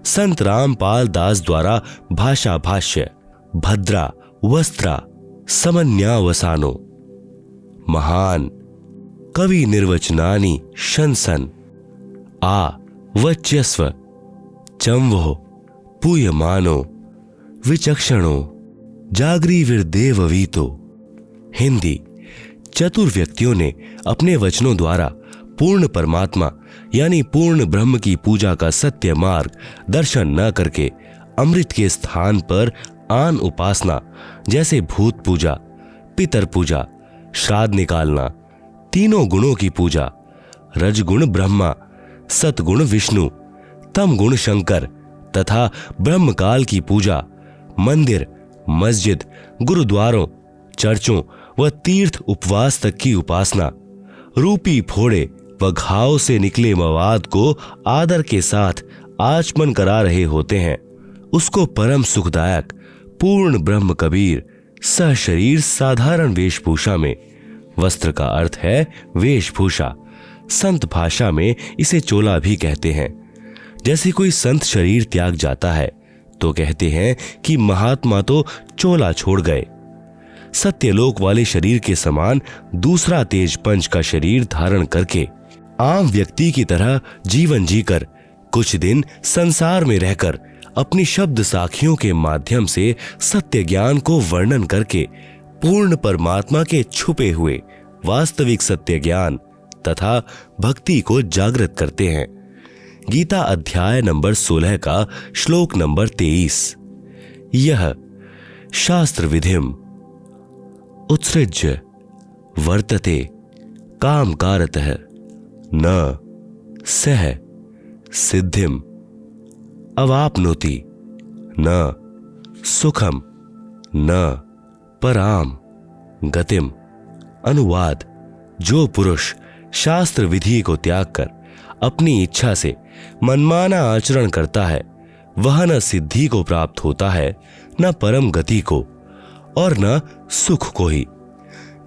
संत रामपाल दास द्वारा भाषा भाष्य। भद्रा वस्त्रा समन्यावसानो। महान कवि निर्वचनानि शंसन आ वच्यस्व चंवो पूयमानो विचक्षणो जागृविर्देववीतो। हिंदी। चतुर व्यक्तियों ने अपने वचनों द्वारा पूर्ण परमात्मा यानी पूर्ण ब्रह्म की पूजा का सत्य मार्ग दर्शन न करके अमृत के स्थान पर आन उपासना जैसे भूत पूजा, पितर पूजा, श्राद्ध निकालना, तीनों गुणों की पूजा, रजगुण ब्रह्मा, सतगुण विष्णु, तम गुण शंकर तथा ब्रह्मकाल की पूजा, मंदिर, मस्जिद, गुरुद्वारों, चर्चों व तीर्थ उपवास तक की उपासना, रूपी फोड़े व घाव से निकले मवाद को आदर के साथ आचमन करा रहे होते हैं, उसको परम सुखदायक पूर्ण ब्रह्म कबीर सशरीर साधारण वेशभूषा में, वस्त्र का अर्थ है वेशभूषा, संत भाषा में इसे चोला भी कहते हैं। जैसे कोई संत शरीर त्याग जाता है तो कहते हैं कि महात्मा तो चोला छोड़ गए। सत्यलोक वाले शरीर के समान दूसरा तेज पंच का शरीर धारण करके आम व्यक्ति की तरह जीवन जीकर कुछ दिन संसार में रहकर अपनी शब्द साखियों के माध्यम से सत्य ज्ञान को वर्णन करके पूर्ण परमात्मा के छुपे हुए वास्तविक सत्य ज्ञान तथा भक्ति को जागृत करते हैं। गीता अध्याय नंबर 16 का श्लोक नंबर 23। यह शास्त्र विधिम उत्सृज्य वर्तते कामकारतः न सह सिद्धिम अवाप्नोति न सुखम न पराम गतिम। अनुवाद। जो पुरुष शास्त्र विधि को त्याग कर अपनी इच्छा से मनमाना आचरण करता है वह न सिद्धि को प्राप्त होता है, न परम गति को और न सुख को ही।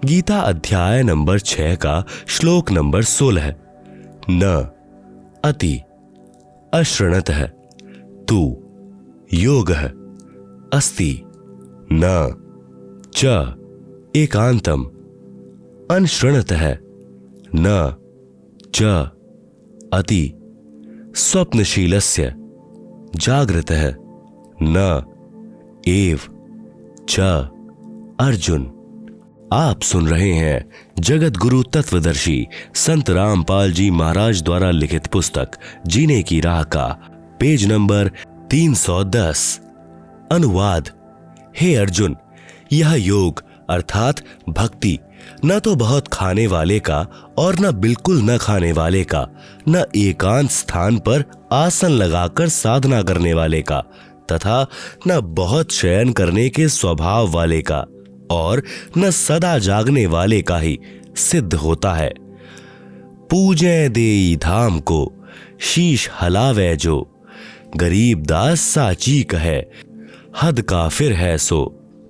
गीता अध्याय नंबर 6 का श्लोक नंबर 16। न अति अश्रणतः तु योगः अस्ति न च एकांतम अनश्रणतः न च अति स्वप्नशीलस्य जागृतः न एव च। अर्जुन। आप सुन रहे हैं जगत गुरु तत्वदर्शी संत रामपाल जी महाराज द्वारा लिखित पुस्तक जीने की राह का पेज नंबर 310। अनुवाद। हे अर्जुन, यह योग अर्थात भक्ति न तो बहुत खाने वाले का और न बिल्कुल न खाने वाले का, न एकांत स्थान पर आसन लगाकर साधना करने वाले का तथा न बहुत शयन करने के स्वभाव वाले का और न सदा जागने वाले का ही सिद्ध होता है। पूजे देई धाम को शीश हलावे जो, गरीब दास साची कहे हद काफिर है सो।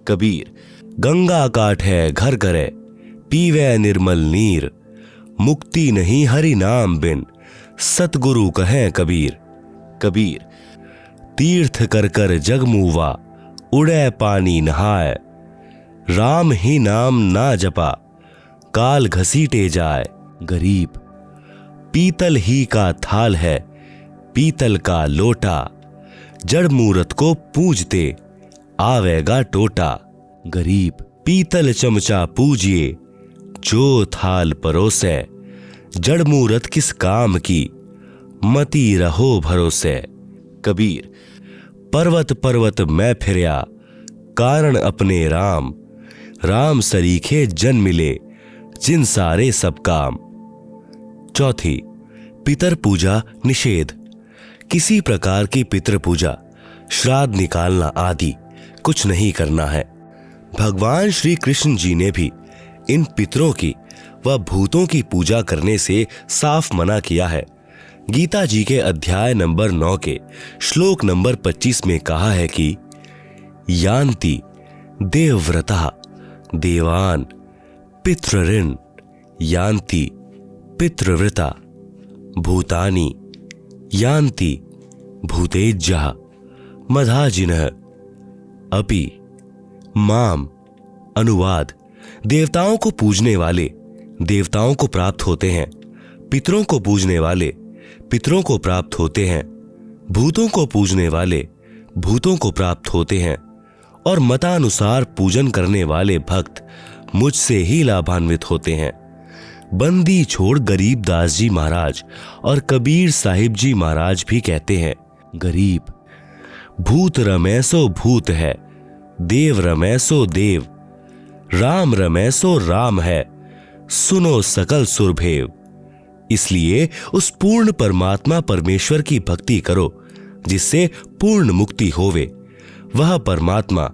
कबीर। गंगा काट है घर करे पीवे निर्मल नीर, मुक्ति नहीं हरि नाम बिन सतगुरु कहे कबीर। कबीर। तीर्थ कर कर जग मुवा उड़े पानी नहाए, राम ही नाम ना जपा काल घसीटे जाए। गरीब। पीतल ही का थाल है पीतल का लोटा, जड़ मूरत को पूजते आवेगा टोटा। गरीब। पीतल चमचा पूजिए जो थाल परोसे, जड़ मूरत किस काम की मती रहो भरोसे। कबीर। पर्वत पर्वत मैं फिरया कारण अपने राम, राम सरीखे जन मिले जिन सारे सब काम। चौथी। पितर पूजा निषेध। किसी प्रकार की पितृ पूजा, श्राद्ध निकालना आदि कुछ नहीं करना है। भगवान श्री कृष्ण जी ने भी इन पितरों की व भूतों की पूजा करने से साफ मना किया है। गीता जी के अध्याय नंबर 9 के श्लोक नंबर 25 में कहा है कि यान्ति देवव्रता देवान पितृऋण यान्ति पितृव्रता भूतानि यान्ति भूतेज्यः मधाजिनः अपि माम। अनुवाद। देवताओं को पूजने वाले देवताओं को प्राप्त होते हैं, पितरों को पूजने वाले पितरों को प्राप्त होते हैं, भूतों को पूजने वाले भूतों को प्राप्त होते हैं, और मतानुसार पूजन करने वाले भक्त मुझसे ही लाभान्वित होते हैं। बंदी छोड़ गरीब दास जी महाराज और कबीर साहिब जी महाराज भी कहते हैं, गरीब भूत रमैसो भूत है, देव रमैसो देव, राम रमैसो राम है, सुनो सकल सुरभेव। इसलिए उस पूर्ण परमात्मा परमेश्वर की भक्ति करो जिससे पूर्ण मुक्ति होवे। वह परमात्मा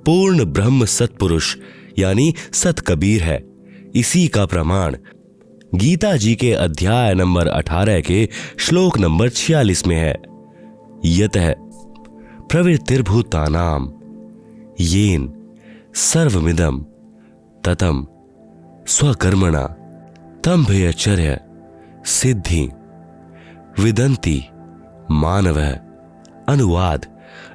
पूर्ण ब्रह्म सत्पुरुष यानी सत कबीर है। इसी का प्रमाण गीता जी के अध्याय नंबर 18 के श्लोक नंबर 46 में है। यतः प्रवृत्तिर्भूतानां येन सर्वमिदं ततं स्वकर्मणा तंभयचर्य सिद्धि विदन्ति मानवः। अनुवाद,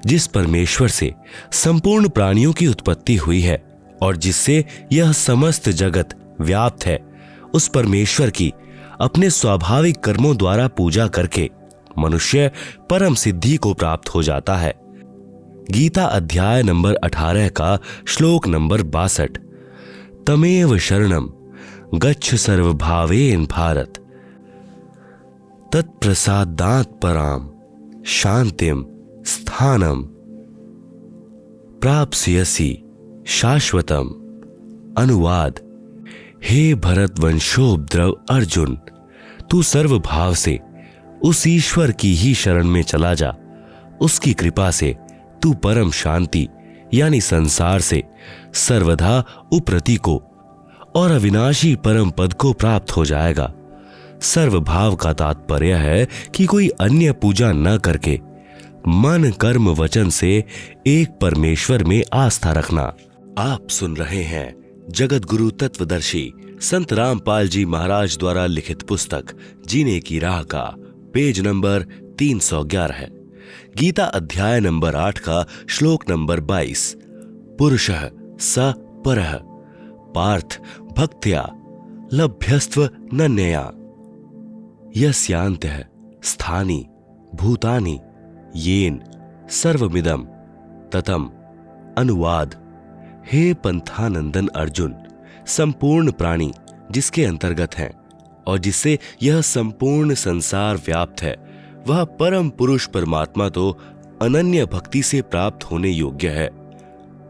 जिस परमेश्वर से संपूर्ण प्राणियों की उत्पत्ति हुई है और जिससे यह समस्त जगत व्याप्त है, उस परमेश्वर की अपने स्वाभाविक कर्मों द्वारा पूजा करके मनुष्य परम सिद्धि को प्राप्त हो जाता है। गीता अध्याय नंबर 18 का श्लोक नंबर 62। तमेव शरणं गच्छ सर्वभावेन भारत, तत्प्रसादात् पराम शांतिम स्थानम प्राप्स्यसि शाश्वतम। अनुवाद, हे भरत वंशोद्भव अर्जुन, तू सर्वभाव से उस ईश्वर की ही शरण में चला जा। उसकी कृपा से तू परम शांति यानी संसार से सर्वदा उप्रति को और अविनाशी परम पद को प्राप्त हो जाएगा। सर्वभाव का तात्पर्य है कि कोई अन्य पूजा न करके मन कर्म वचन से एक परमेश्वर में आस्था रखना। आप सुन रहे हैं जगत गुरु तत्वदर्शी संत रामपाल जी महाराज द्वारा लिखित पुस्तक जीने की राह का पेज नंबर 311 है। गीता अध्याय नंबर 8 का श्लोक नंबर 22। पुरुषः स परः पार्थ भक्त्या लभ्यस्त्व नन्यया यस्यान्तः स्थानि भूतानि येन सर्वमिदं ततं। अनुवाद, हे पंथानंदन अर्जुन, संपूर्ण प्राणी जिसके अंतर्गत हैं और जिससे यह संपूर्ण संसार व्याप्त है, वह परम पुरुष परमात्मा तो अनन्य भक्ति से प्राप्त होने योग्य है।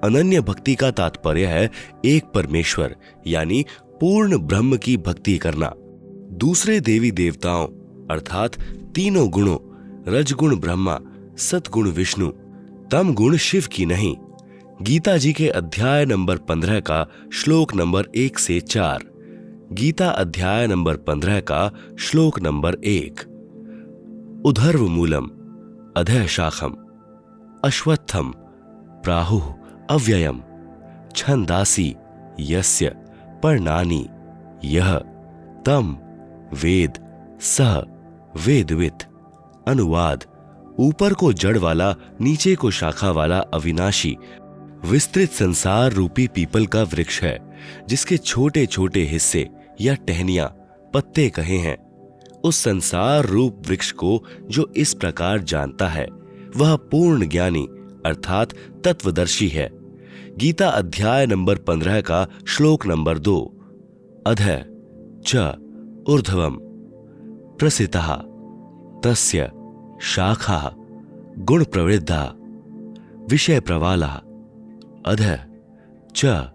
अनन्य भक्ति का तात्पर्य है एक परमेश्वर यानी पूर्ण ब्रह्म की भक्ति करना। दूसरे देवी देवताओं अर्थात तीनों गुणों रजगुण ब्रह्मा, सतगुण विष्णु, तम गुण शिव की नहीं। गीता जी के अध्याय नंबर 15 का श्लोक नंबर 1 से 4। गीता अध्याय नंबर 15 का श्लोक नंबर 1। उधर्व मूलम अधः शाखम अश्वत्थम प्राहुः अव्ययम छंदासी यस्य पर्णानि यह तम वेद सह वेदवित्। अनुवाद, ऊपर को जड़ वाला नीचे को शाखा वाला अविनाशी विस्तृत संसार रूपी पीपल का वृक्ष है, जिसके छोटे छोटे हिस्से या टहनियां पत्ते कहे हैं। उस संसार रूप वृक्ष को जो इस प्रकार जानता है वह पूर्ण ज्ञानी अर्थात तत्वदर्शी है। गीता अध्याय नंबर 15 का श्लोक नंबर 2। अधः च ऊर्ध्वम प्रसितः तस्य शाखा गुण प्रवृद्धा विषय प्रवाला अधः च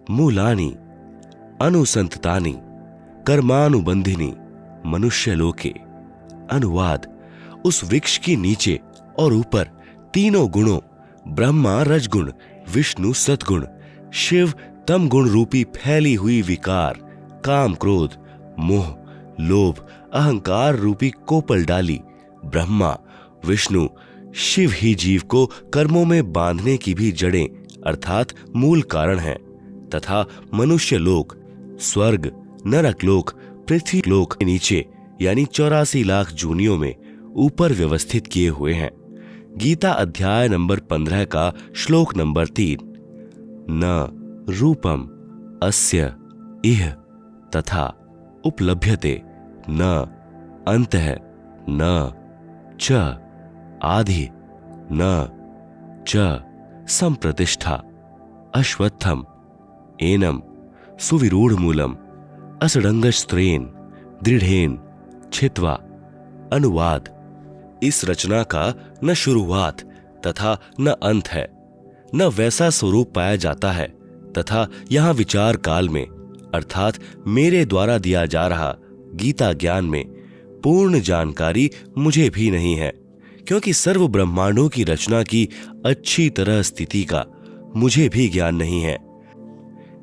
मूलानि अनुसंततानि कर्मानुबंधिनी मनुष्यलोके। अनुवाद, उस वृक्ष की नीचे और ऊपर तीनों गुणों ब्रह्मा रजगुण, विष्णु सतगुण, शिव तम गुण रूपी फैली हुई विकार काम क्रोध मोह लोभ अहंकार रूपी कोपल डाली ब्रह्मा विष्णु शिव ही जीव को कर्मों में बांधने की भी जड़ें अर्थात मूल कारण है, तथा मनुष्य लोक स्वर्ग नरक लोक पृथ्वी लोक के नीचे यानी 84 लाख जूनियों में ऊपर व्यवस्थित किए हुए हैं। गीता अध्याय नंबर 15 का श्लोक नंबर 3। न रूपम अस्य इह तथा उपलभ्यते न अंतः न च आदि न च संप्रतिष्ठा अश्वत्थम एनम सुविरूढ़मूलम असडंगस्त्रेन दृढ़ेन छित्वा। अनुवाद। इस रचना का न शुरुआत तथा न अंत है, न वैसा स्वरूप पाया जाता है तथा यहाँ विचार काल में अर्थात मेरे द्वारा दिया जा रहा गीता ज्ञान में पूर्ण जानकारी मुझे भी नहीं है, क्योंकि सर्व ब्रह्मांडों की रचना की अच्छी तरह स्थिति का मुझे भी ज्ञान नहीं है।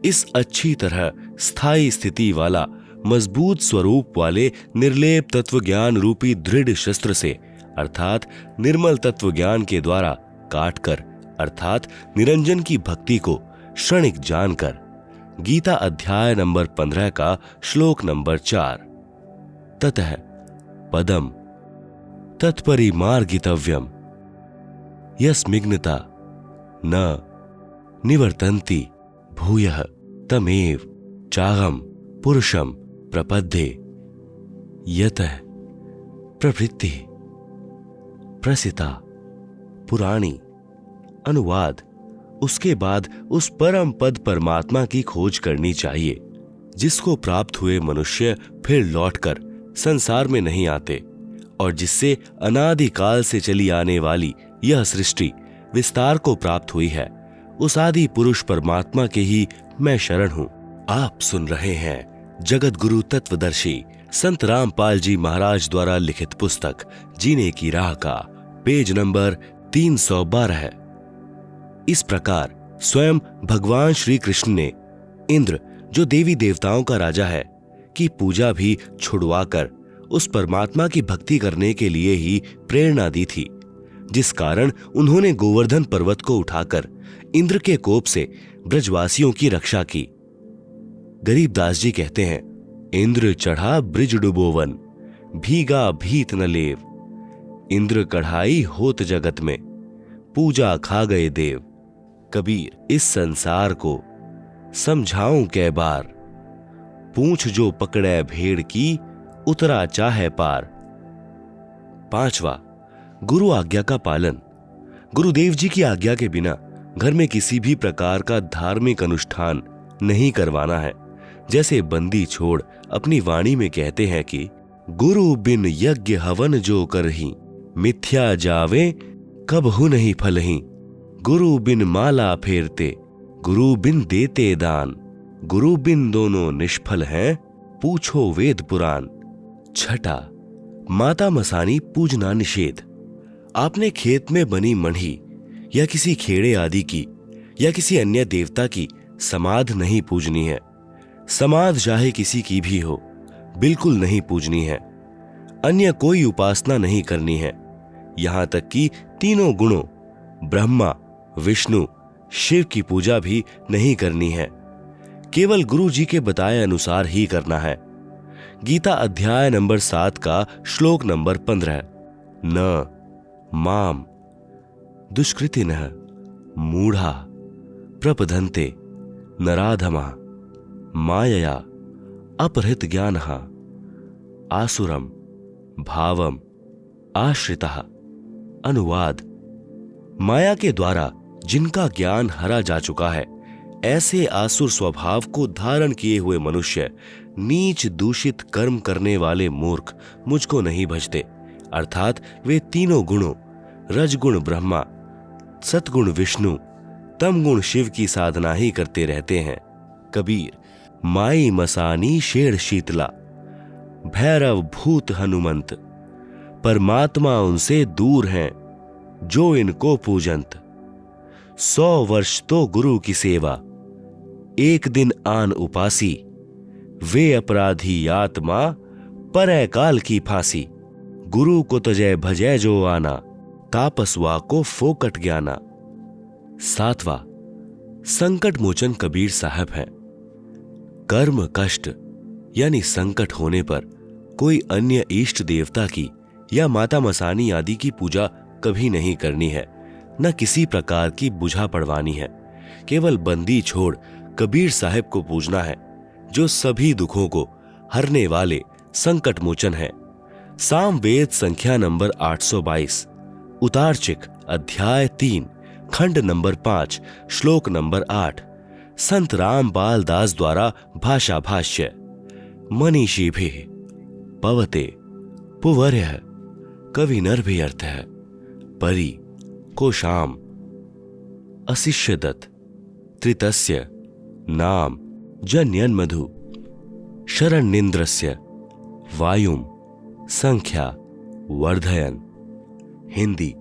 इस अच्छी तरह स्थायी स्थिति वाला मजबूत स्वरूप वाले निर्लेप तत्व ज्ञान रूपी दृढ़ शस्त्र से अर्थात निर्मल तत्व ज्ञान के द्वारा काटकर अर्थात निरंजन की भक्ति को क्षणिक जानकर गीता अध्याय नंबर 15 का श्लोक नंबर 4 ततः पदम तत्परिमार्गितव्यम यस्मिग्नता न निवर्तन्ति भूयः तमेव चाहम पुरुषम प्रपद्ये यतः प्रवृत्ति प्रसिता पुराणी। अनुवाद। उसके बाद उस परम पद परमात्मा की खोज करनी चाहिए जिसको प्राप्त हुए मनुष्य फिर लौटकर संसार में नहीं आते और जिससे अनादिकाल से चली आने वाली यह सृष्टि विस्तार को प्राप्त हुई है। उस आदि पुरुष परमात्मा के ही मैं शरण हूँ। आप सुन रहे हैं जगत गुरु तत्वदर्शी संत रामपाल जी महाराज द्वारा लिखित पुस्तक जीने की राह का पेज नंबर 312 है। इस प्रकार स्वयं भगवान श्री कृष्ण ने इंद्र, जो देवी देवताओं का राजा है, की पूजा भी छुड़वाकर उस परमात्मा की भक्ति करने के लिए ही प्रेरणा दी थी, जिस कारण उन्होंने गोवर्धन पर्वत को उठाकर इंद्र के कोप से ब्रजवासियों की रक्षा की। गरीबदास जी कहते हैं, इंद्र चढ़ा ब्रिज डुबोवन, भीगा भीत न लेव। इंद्र कढ़ाई होत जगत में, पूजा खा गए देव। कबीर। इस संसार को समझाऊं कै बार, पूंछ जो पकड़े भेड़ की, उतरा चाहे पार। 5वां, गुरु आज्ञा का पालन। गुरुदेव जी की आज्ञा के बिना घर में किसी भी प्रकार का धार्मिक अनुष्ठान नहीं करवाना है। जैसे बंदी छोड़ अपनी वाणी में कहते हैं कि गुरु बिन यज्ञ हवन जो करही, मिथ्या जावे कबहु नहीं फलही। गुरु बिन माला फेरते, गुरु बिन देते दान। गुरु बिन दोनों निष्फल हैं, पूछो वेद पुराण। 6, माता मसानी पूजना निषेध। आपने खेत में बनी मढ़ी या किसी खेड़े आदि की या किसी अन्य देवता की समाध नहीं पूजनी है। समाध चाहे किसी की भी हो, बिल्कुल नहीं पूजनी है। अन्य कोई उपासना नहीं करनी है। यहां तक कि तीनों गुणों ब्रह्मा, विष्णु, शिव की पूजा भी नहीं करनी है। केवल गुरु जी के बताए अनुसार ही करना है। गीता अध्याय नंबर 7 का श्लोक नंबर 15। न माम दुष्कृतिनः मूढ़ा प्रपदन्ते नराधमा मायया अपहृत ज्ञानः आसुरम भावम आश्रितः। अनुवाद। माया के द्वारा जिनका ज्ञान हरा जा चुका है, ऐसे आसुर स्वभाव को धारण किए हुए मनुष्य, नीच दूषित कर्म करने वाले मूर्ख मुझको नहीं भजते। अर्थात वे तीनों गुणों रजगुण ब्रह्मा, सतगुण विष्णु, तमगुण शिव की साधना ही करते रहते हैं। कबीर। माई मसानी शेर शीतला, भैरव भूत हनुमंत। परमात्मा उनसे दूर हैं जो इनको पूजंत। 100 वर्ष तो गुरु की सेवा, एक दिन आन उपासी। वे अपराधी आत्मा, परय काल की फांसी। गुरु को तजय भजय जो आना, तापसवा को फोकट ज्ञाना। 7वां, संकट मोचन कबीर साहब हैं। कर्म कष्ट यानी संकट होने पर कोई अन्य इष्ट देवता की या माता मसानी आदि की पूजा कभी नहीं करनी है, न किसी प्रकार की बुझा पड़वानी है। केवल बंदी छोड़ कबीर साहब को पूजना है, जो सभी दुखों को हरने वाले संकट मोचन है। सामवेद संख्या नंबर 822, उतारचिक अध्याय 3, खंड नंबर 5, श्लोक नंबर 8, संत रामपाल दास द्वारा भाषा भाष्य। मनीषीभिः पवते पुवर्यः कविनर्भिः अर्थः परि कोशाम अशिष्यदत् त्रितस्य नाम जन्यन्मधु शरण्येन्द्रस्य वायुम संख्या वर्धयन। हिंदी।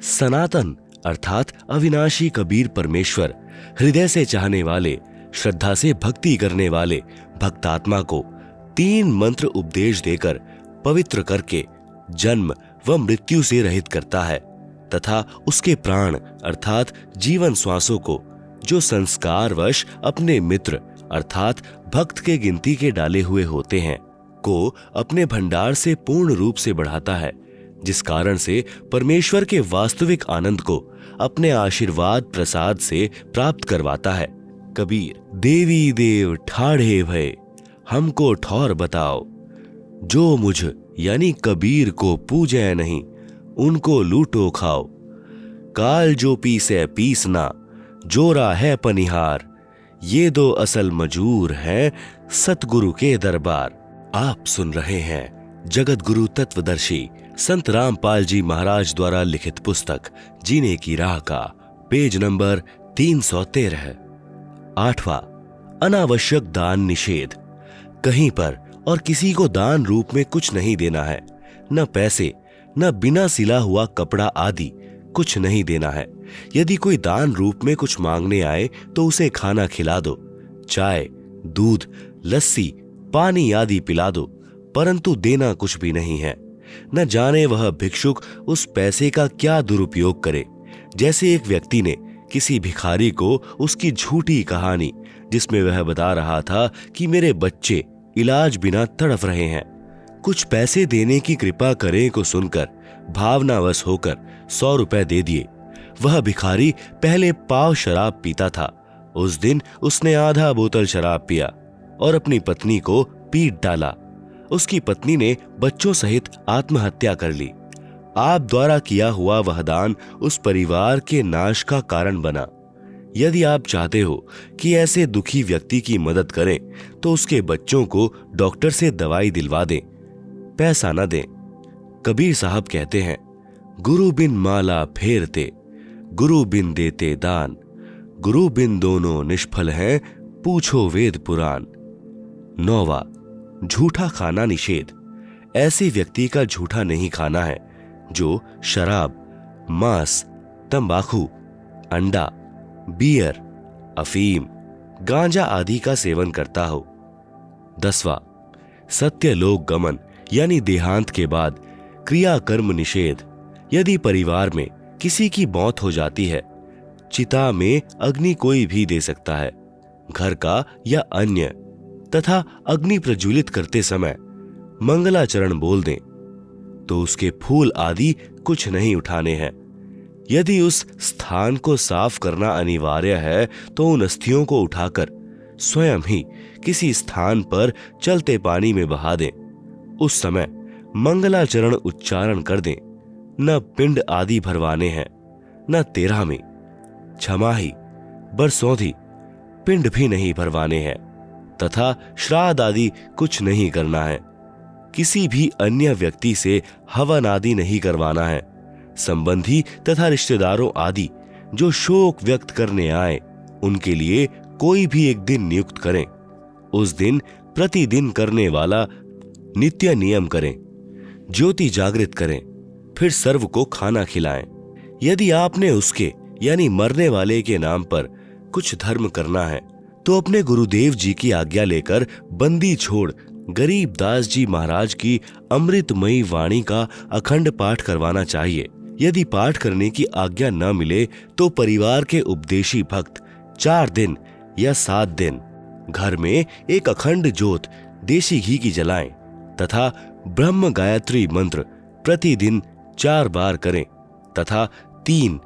सनातन अर्थात अविनाशी कबीर परमेश्वर हृदय से चाहने वाले, श्रद्धा से भक्ति करने वाले भक्तात्मा को 3 मंत्र उपदेश देकर पवित्र करके जन्म व मृत्यु से रहित करता है तथा उसके प्राण अर्थात जीवन श्वासों को जो संस्कारवश अपने मित्र अर्थात भक्त के गिनती के डाले हुए होते हैं को अपने भंडार से पूर्ण रूप से बढ़ाता है, जिस कारण से परमेश्वर के वास्तविक आनंद को अपने आशीर्वाद प्रसाद से प्राप्त करवाता है। कबीर। देवी देव ठाढ़े भय हमको ठौर बताओ, जो मुझ यानी कबीर को पूजे नहीं उनको लूटो खाओ। काल जो पीसे पीसना जोरा है पनिहार, ये 2 असल मजूर हैं सतगुरु के दरबार। आप सुन रहे हैं जगत गुरु तत्वदर्शी संत रामपाल जी महाराज द्वारा लिखित पुस्तक जीने की राह का पेज नंबर 313। 8वां, अनावश्यक दान निषेध। कहीं पर और किसी को दान रूप में कुछ नहीं देना है, न पैसे न बिना सिला हुआ कपड़ा आदि कुछ नहीं देना है। यदि कोई दान रूप में कुछ मांगने आए तो उसे खाना खिला दो, चाय, दूध, लस्सी, पानी आदि पिला दो, परंतु देना कुछ भी नहीं है। न जाने वह भिक्षुक उस पैसे का क्या दुरुपयोग करे। जैसे एक व्यक्ति ने किसी भिखारी को उसकी झूठी कहानी, जिसमें वह बता रहा था कि मेरे बच्चे इलाज बिना तड़फ रहे हैं, कुछ पैसे देने की कृपा करें को सुनकर भावनावश होकर 100 रुपए दे दिए। वह भिखारी पहले पाव शराब पीता था। उस दिन उसने आधा बोतल शराब पिया और अपनी पत्नी को पीट डाला। उसकी पत्नी ने बच्चों सहित आत्महत्या कर ली। आप द्वारा किया हुआ वह दान उस परिवार के नाश का कारण बना। यदि आप चाहते हो कि ऐसे दुखी व्यक्ति की मदद करें तो उसके बच्चों को डॉक्टर से दवाई दिलवा दें, पैसा न दें। कबीर साहब कहते हैं, गुरु बिन माला फेरते, गुरु बिन देते दान, गुरु बिन दोनों निष्फल हैं, पूछो वेद पुराण। 9वां, झूठा खाना निषेध। ऐसे व्यक्ति का झूठा नहीं खाना है जो शराब, मांस, तंबाकू, अंडा, बियर, अफीम, गांजा आदि का सेवन करता हो। 10वां, सत्यलोक गमन यानी देहांत के बाद क्रियाकर्म निषेध। यदि परिवार में किसी की मौत हो जाती है, चिता में अग्नि कोई भी दे सकता है, घर का या अन्य, तथा अग्नि प्रज्वलित करते समय मंगलाचरण बोल दें तो उसके फूल आदि कुछ नहीं उठाने हैं। यदि उस स्थान को साफ करना अनिवार्य है तो उन अस्थियों को उठाकर स्वयं ही किसी स्थान पर चलते पानी में बहा दें। उस समय मंगलाचरण उच्चारण कर दें। न पिंड आदि भरवाने हैं, न 13वीं, छमाही, बरसौधी पिंड भी नहीं भरवाने हैं तथा श्राद्ध आदि कुछ नहीं करना है। किसी भी अन्य व्यक्ति से हवन आदि नहीं करवाना है। संबंधी तथा रिश्तेदारों आदि जो शोक व्यक्त करने आए उनके लिए कोई भी एक दिन नियुक्त करें। उस दिन प्रतिदिन करने वाला नित्य नियम करें, ज्योति जागृत करें, फिर सर्व को खाना खिलाएं। यदि आपने उसके यानी मरने वाले के नाम पर कुछ धर्म करना है तो अपने गुरुदेव जी की आज्ञा लेकर बंदी छोड़ गरीब दास जी महाराज की अमृतमयी वाणी का अखंड पाठ करवाना चाहिए। यदि पाठ करने की आज्ञा न मिले तो परिवार के उपदेशी भक्त 4 दिन या 7 दिन घर में एक अखंड ज्योत देशी घी की जलाएं तथा ब्रह्म गायत्री मंत्र प्रतिदिन 4 बार करें तथा 3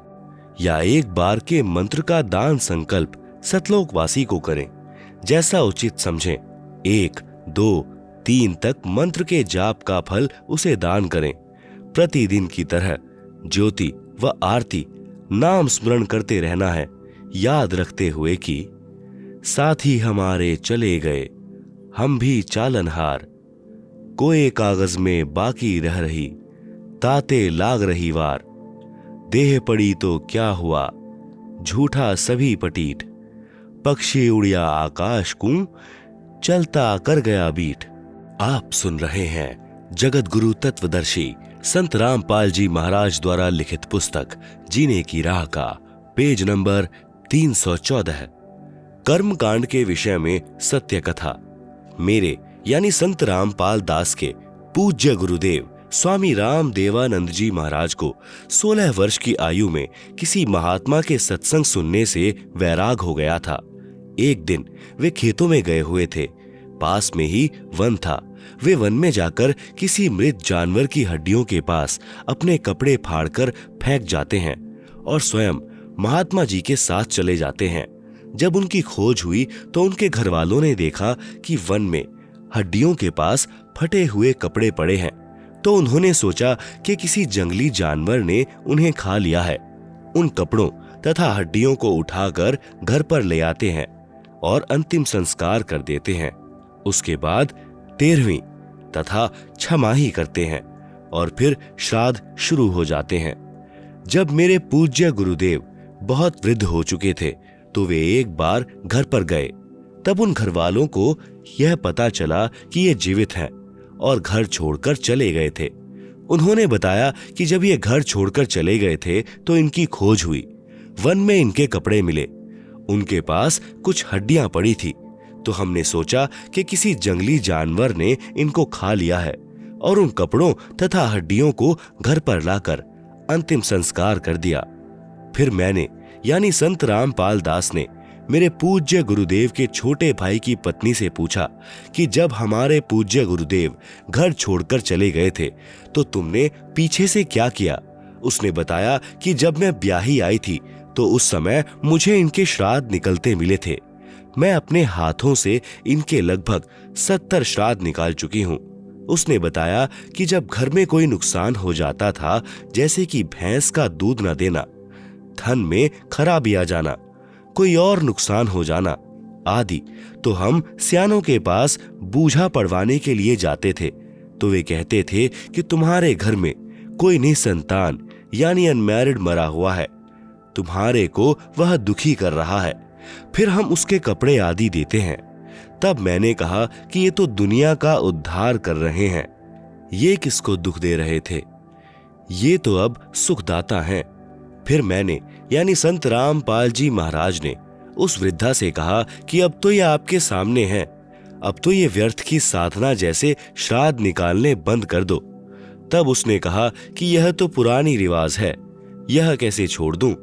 या 1 बार के मंत्र का दान संकल्प सतलोकवासी को करें। जैसा उचित समझें। 1, 2, 3 तक मंत्र के जाप का फल उसे दान करें। प्रतिदिन की तरह ज्योति व आरती नाम स्मरण करते रहना है, याद रखते हुए कि साथी हमारे चले गए, हम भी चालनहार, कोई कागज में बाकी रह रही, ताते लाग रही वार, देह पड़ी तो क्या हुआ, झूठा सभी पटीठ, पक्षी उड़िया आकाश को, चलता कर गया बीठ। आप सुन रहे हैं जगत गुरु तत्वदर्शी संत रामपाल जी महाराज द्वारा लिखित पुस्तक जीने की राह का पेज नंबर 314, कर्म कांड के विषय में सत्य कथा। मेरे यानी संत रामपाल दास के पूज्य गुरुदेव स्वामी राम देवानंद जी महाराज को 16 वर्ष की आयु में किसी महात्मा के सत्संग सुनने से वैराग हो गया था। एक दिन वे खेतों में गए हुए थे। पास में ही वन था। वे वन में जाकर किसी मृत जानवर की हड्डियों के पास अपने कपड़े फाड़कर फेंक जाते हैं और स्वयं महात्मा जी के साथ चले जाते हैं। जब उनकी खोज हुई तो उनके घर वालों ने देखा कि वन में हड्डियों के पास फटे हुए कपड़े पड़े हैं, तो उन्होंने सोचा कि किसी जंगली जानवर ने उन्हें खा लिया है। उन कपड़ों तथा हड्डियों को उठाकर घर पर ले आते हैं और अंतिम संस्कार कर देते हैं। उसके बाद 13वीं तथा छमाही करते हैं और फिर श्राद्ध शुरू हो जाते हैं। जब मेरे पूज्य गुरुदेव बहुत वृद्ध हो चुके थे तो वे एक बार घर पर गए। तब उन घर वालों को यह पता चला कि ये जीवित हैं और घर छोड़कर चले गए थे। उन्होंने बताया कि जब ये घर छोड़कर चले गए थे तो इनकी खोज हुई। वन में इनके कपड़े मिले, उनके पास कुछ हड्डियां पड़ी थी, तो हमने सोचा कि किसी जंगली जानवर ने इनको खा लिया है और उन कपड़ों तथा हड्डियों को घर पर लाकर अंतिम संस्कार कर दिया। फिर मैंने यानी संत रामपाल दास ने मेरे पूज्य गुरुदेव के छोटे भाई की पत्नी से पूछा कि जब हमारे पूज्य गुरुदेव घर छोड़कर चले गए थे तो तुमने पीछे से क्या किया। उसने बताया कि जब मैं ब्याही आई थी तो उस समय मुझे इनके श्राद्ध निकलते मिले थे। मैं अपने हाथों से इनके लगभग 70 श्राद्ध निकाल चुकी हूँ। उसने बताया कि जब घर में कोई नुकसान हो जाता था, जैसे कि भैंस का दूध न देना, धन में खराबी आ जाना, कोई और नुकसान हो जाना आदि, तो हम सियानों के पास बूझा पड़वाने के लिए जाते थे। तो वे कहते थे कि तुम्हारे घर में कोई निसंतान यानी अनमैरिड मरा हुआ है, तुम्हारे को वह दुखी कर रहा है। फिर हम उसके कपड़े आदि देते हैं। तब मैंने कहा कि ये तो दुनिया का उद्धार कर रहे हैं, ये किसको दुख दे रहे थे, ये तो अब सुखदाता हैं। फिर मैंने यानी संत रामपाल जी महाराज ने उस वृद्धा से कहा कि अब तो ये आपके सामने है, अब तो ये व्यर्थ की साधना जैसे श्राद्ध निकालने बंद कर दो। तब उसने कहा कि यह तो पुरानी रिवाज है, यह कैसे छोड़ दूं।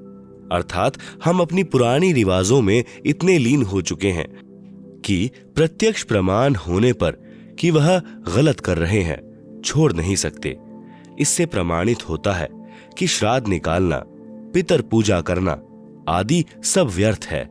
अर्थात हम अपनी पुरानी रिवाजों में इतने लीन हो चुके हैं कि प्रत्यक्ष प्रमाण होने पर कि वह गलत कर रहे हैं छोड़ नहीं सकते। इससे प्रमाणित होता है कि श्राद्ध निकालना, पितर पूजा करना आदि सब व्यर्थ है।